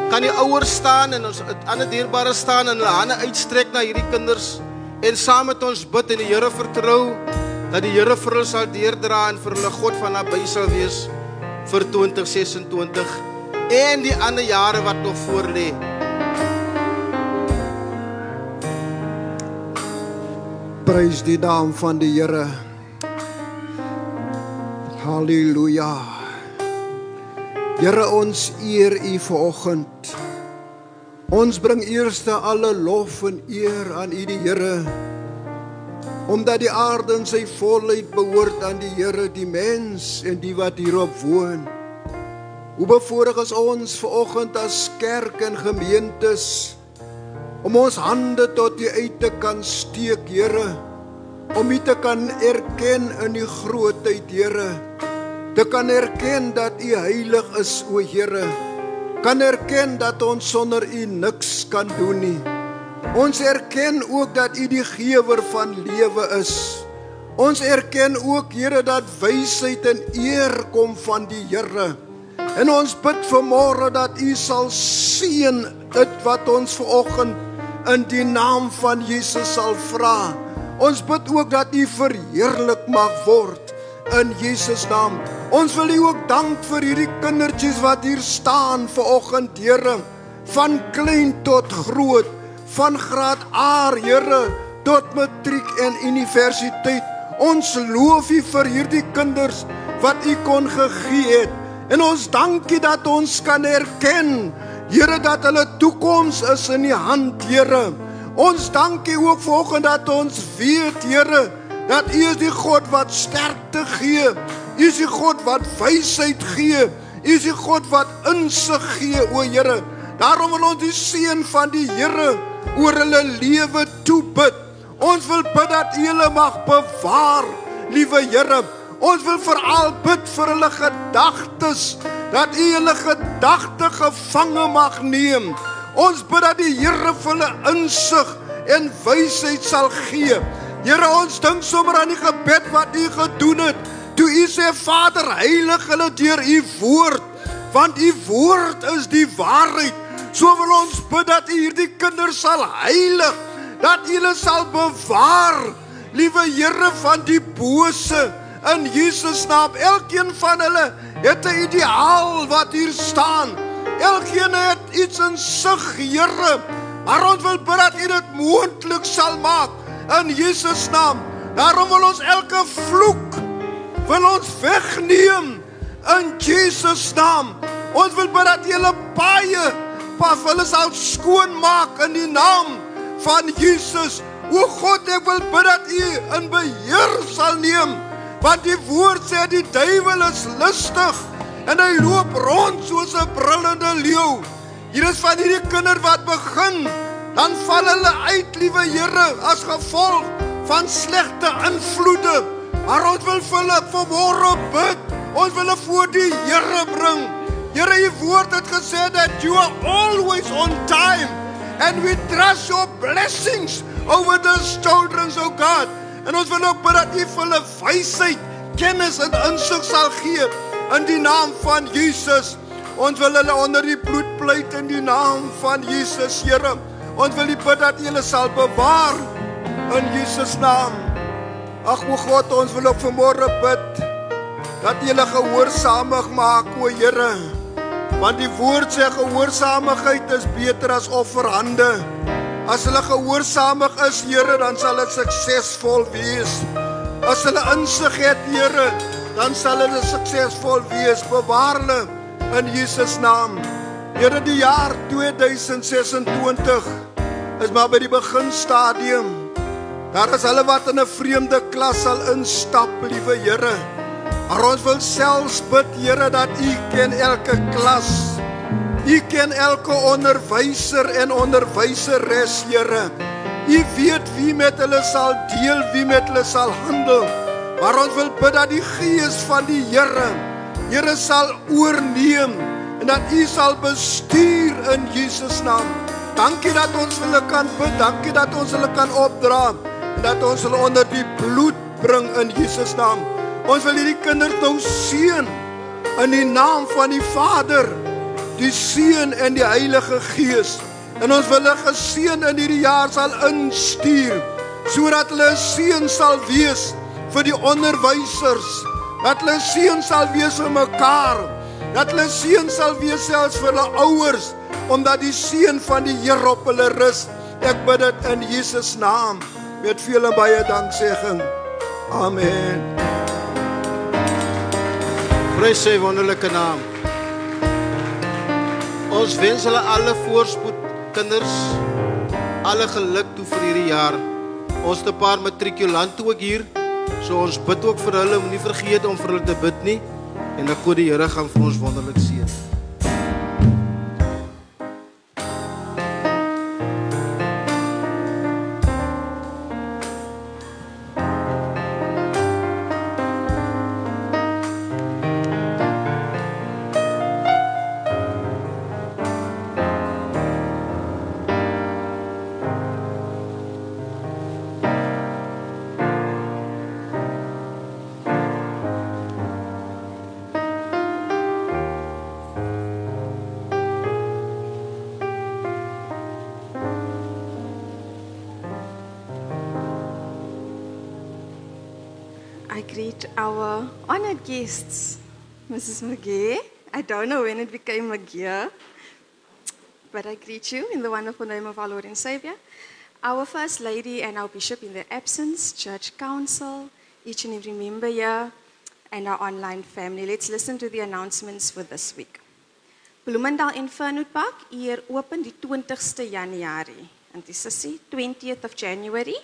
Speaker 1: Kan die ouers staan en ons ander dierbare staan en hulle hande uitstrek na hierdie kinders en saam met ons bid en die Here vertrou dat die Here vir hulle sal deurdra en vir hulle God van naby sal wees vir 2026 en die ander jare wat nog voor lê.
Speaker 6: Prys die naam van die Here. Halleluja. Here, ons eer U vanoggend. Ons bring eerste alle lof en eer aan U die Here. Omdat die aarde in sy volheid behoort aan die Here, die mens en die wat hierop woon. Hoe bevoorreg is ons vanoggend as kerk en gemeentes om ons hande tot U uit te kan steek, Here, om U te kan erken in U grootheid, Here, te kan erken dat U heilig is, o Here, kan erken dat ons sonder U niks kan doen nie. Ons erken ook dat U die gewer van lewe is. Ons erken ook, Here, dat wysheid en eer kom van die Here. En ons bid vanmôre dat U sal seën dit wat ons vanoggend in die naam van Jesus sal vra. Ons bid ook dat U verheerlik mag word in Jesus naam. Ons wil U ook dank vir hierdie kindertjies wat hier staan vanoggend, Here, van klein tot groot, van graad A, Here, tot matriek en universiteit. Ons loof U vir hierdie kinders wat U kon gegee het. En ons dank U dat ons kan erken, Here, dat hulle toekoms is in die hand, Here. Ons dank U ook vanoggend dat ons weet, Here, dat U is die God wat sterkte gee. U is die God wat wysheid gee. U is die God wat insig gee, o Here. Daarom wil ons die seën van die Here oor hulle lewe toebid. Ons wil bid dat U hulle mag bewaar, liewe Here. Ons wil veral bid vir hulle gedagtes, dat U hulle gedagte gevange mag neem. Ons bid dat die Here vir hulle insig en wysheid sal gee. Here, ons dink sommer aan die gebed wat U gedoen het, toe U sê, Vader, heilig hulle deur U woord, want U woord is die waarheid. So wil ons bid dat U hierdie kinders sal heilig, dat U hulle sal bewaar, liewe Here, van die bose, in Jesus naam. Elkeen van hulle het 'n ideaal wat hier staan. Elkeen het iets in sig, Here. Maar ons wil bid dat U dit moontlik sal maak in Jesus naam. Daarom wil ons elke vloek wil ons wegneem in Jesus naam. Ons wil bid dat U hulle paaie hulle sal skoon maak in die naam van Jesus. O God, ek wil bid dat U in beheer sal neem. Want die woord sê die duiwel is lustig en hy loop rond soos 'n brullende leeu. Hier is van hierdie kinders wat begin, dan val hulle uit, liewe Here, as gevolg van slegte invloede. Maar ons wil vir hulle vanmôre bid. Ons wil hulle voor die Here bring. Here, U woord het gesê that you are always on time and we trust your blessings over these children, oh God. En ons wil ook bid dat U vir hulle wysheid, kennis en insig sal gee in die naam van Jesus. Ons wil hulle onder die bloed pleit in die naam van Jesus, Here. Ons wil U bid dat U hulle sal bewaar in Jesus naam. Ag, o God, ons wil ook vanmôre bid dat U hulle gehoorsaamig maak, o Here. Want die woord sê gehoorsaamigheid is beter as offerhande. As hulle gehoorsaamig is, Here, dan sal dit suksesvol wees. As hulle insig het, Here, dan sal hulle suksesvol wees. Bewaar hulle in Jesus naam. Here, die jaar 2026 is maar by die beginstadium. Daar is hulle wat in 'n vreemde klas sal instap, liewe Here. Maar ons wil selfs bid, Here, dat U ken elke klas. U ken elke onderwyser en onderwyseres, Here. U weet wie met hulle sal deel, wie met hulle sal handel. Maar ons wil bid dat die Gees van die Here sal oorneem en dat U sal bestuur in Jesus naam. Dankie dat ons hulle kan bid, dankie dat ons hulle kan opdra en dat ons hulle onder die bloed bring in Jesus naam. Ons wil hierdie kinders nou seën in die naam van die Vader, die Seun en die Heilige Gees. En ons wil hulle geseën in hierdie jaar sal instuur, sodat hulle 'n seën sal wees vir die onderwysers, dat hulle 'n seën sal wees vir mekaar, dat hulle 'n seën sal wees selfs vir hulle ouers, omdat die seën van die Here op hulle rus. Ek bid dit in Jesus naam. met veel en baie danksegging. Amen.
Speaker 1: Prys sy wonderlike naam. Ons wens hulle alle voorspoed, kinders, alle geluk toe vir hierdie jaar. Ons het 'n paar matrikulante ook hier, so ons bid ook vir hulle, moenie vergeet om vir hulle te bid nie, en ek glo die Here gaan vir ons wonderlik seën.
Speaker 7: I greet our honored guests, Mrs. McGee. I don't know when it became McGee, but I greet you in the wonderful name of our Lord and Savior, our First Lady and our Bishop in their absence, Church Council, each and every member here, and our online family. Let's listen to the announcements for this week. Bloemendal in Fernwood Park, hier open die 20ste Januarie. And this is the 20th of January,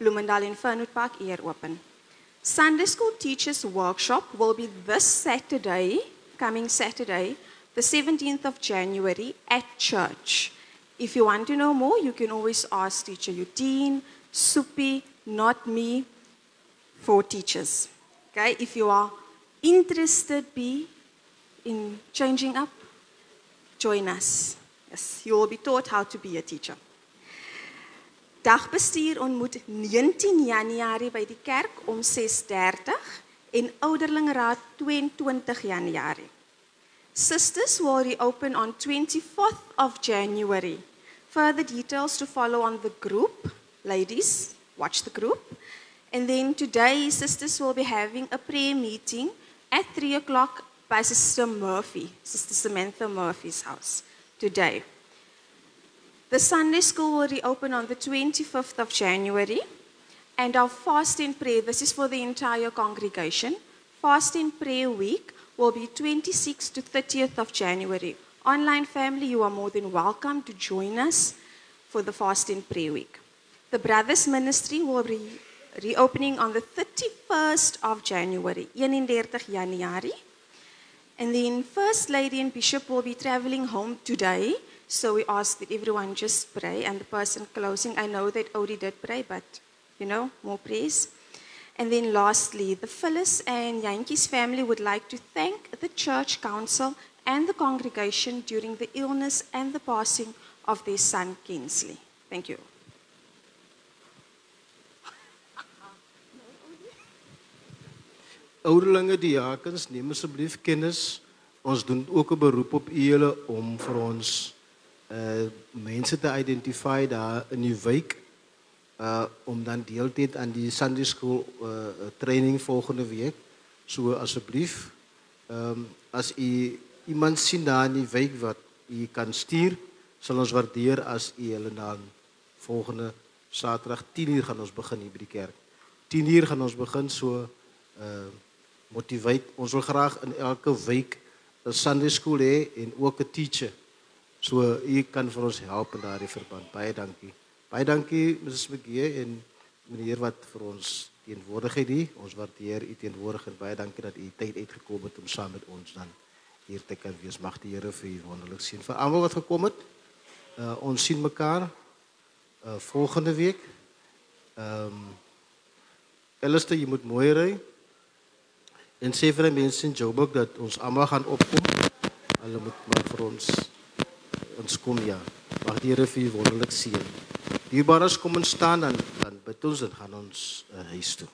Speaker 7: Bloemendal in Fernwood Park, here open. Sunday School Teachers Workshop will be this Saturday, coming Saturday, the 17th of January at church. If you want to know more, you can always ask Teacher Eugene, Supi, not me, for teachers. Okay, if you are interested in changing up, join us. Yes, you will be taught how to be a teacher. Dagbestuur ontmoet 19 Januarie by die kerk om 6:30 en ouderlingraad 22 Januarie. Sisters will reopen on 24th of January. Further details to follow on the group. Ladies, watch the group. And then today, sisters will be having a prayer meeting at 3 o'clock by Sister Murphy, Sister Samantha Murphy's house today. The Sunday school will reopen on the 25th of January, and our fast and prayer, this is for the entire congregation, fast and prayer week will be 26th to 30th of January. Online family, you are more than welcome to join us for the fast and prayer week. The Brothers Ministry will be reopening on the 31st of January, 31 January. And then First Lady and Bishop will be traveling home today. So we ask that everyone just pray, and the person closing, I know that Odie did pray, but more praise. And then lastly, the Phyllis and Yankees family would like to thank the church council and the congregation during the illness and the passing of their son, Kinsley. Thank you.
Speaker 1: Ouderlinge, diakens, neem asseblief kennis. Ons doen ook 'n beroep op julle om vir ons mense te identify daar in die wijk, om dan deel te aan die Sunday School training volgende week. So asseblief, as u iemand sien daar in die wijk wat u kan stuur, sal ons waardeer as u hulle dan volgende Saterdag 10:00 gaan ons begin hier by die kerk. 10:00 gaan ons begin, so motiveer. Ons wil graag in elke wijk 'n Sunday School hê en ook 'n teacher. So u kan vir ons help in daardie verband. Baie dankie. Baie dankie Mrs. McGee en meneer wat vir ons teenwoordigheid hier. Ons waardeer u teenwoordigheid. Baie dankie dat u tyd uitgekom het om saam met ons dan hier te kan wees. Mag die Here vir u wonderlik seën. Vir almal wat gekom het, ons sien mekaar volgende week. Elste, jy moet mooi ry. En sê vir die mense in Joburg dat ons almal gaan opkom. Hulle moet maar vir ons kom, ja. Mag die Here vir u wonderlik seën. Dierbares, kom ons staan dan bid ons en gaan ons huis toe.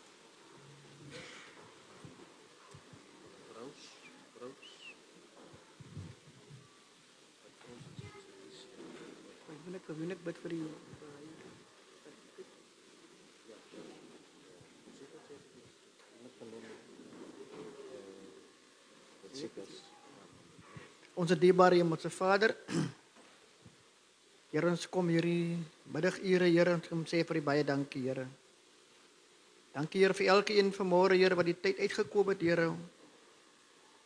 Speaker 6: Ek bid vir u. Onze dierbare Hemelse Vader, Here, ons kom hierdie middagure, Here, ons kom sê vir u baie dankie, Here.
Speaker 8: Dankie Here vir elkeen vanmôre Here wat die tyd uitgekom het Here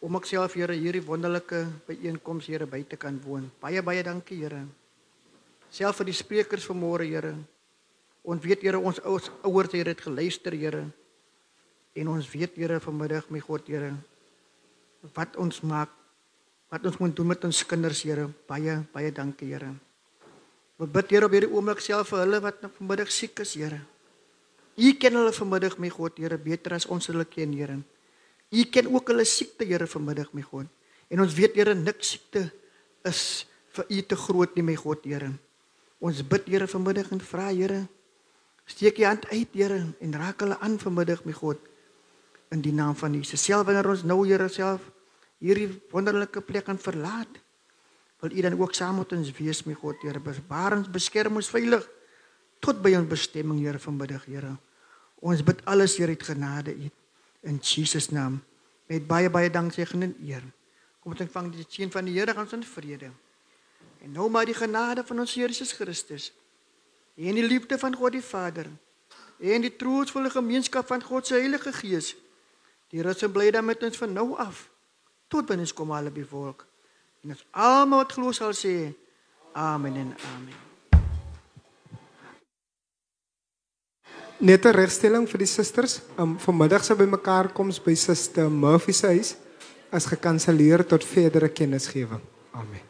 Speaker 8: om ek self Here hierdie wonderlike byeenkoms Here by te kan woon. Baie dankie Here. Self vir die sprekers vanmôre Here. Ons weet Here ons ouers Here het geluister Here. En ons weet Here vanmiddag my God Here wat ons maak, wat ons moet doen met ons kinders Here. Baie dankie Here. Ons bid Here op hierdie oomblik self vir hulle wat vanmiddag siek is Here. U ken hulle vanmiddag my God Here beter as ons hulle ken Here. U ken ook hulle siekte Here vanmiddag my God. En ons weet Here niks siekte is vir u te groot nie my God Here. Ons bid Here vanmiddag en vra Here, steek u hand uit Here en raak hulle aan vanmiddag my God. In die naam van Jesus. Self wanneer ons nou Here self hierdie wonderlike plek kan verlaat, wil u dan ook saam met ons wees my God Here. Bewaar ons, beskerm ons veilig tot by ons bestemming Here vanmiddag Here. Ons bid alles Here uit genade u in Jesus naam. Met baie danksegging en eer. Kom ons ontvang die seën van die Here gaan ons in vrede. En nou maar die genade van ons Here Jesus Christus. En die liefde van God die Vader. En die troostvolle gemeenskap van God se Heilige Gees. Die rus en bly dan met ons van nou af tot wanneer ons kom alle bevolk. En ons almal wat glo sal sê amen en amen.
Speaker 9: Net 'n regstelling vir die susters. Vanmiddag se bymekaarkoms by Suster Murphy se huis is gekanselleer tot verdere kennisgewing. Amen.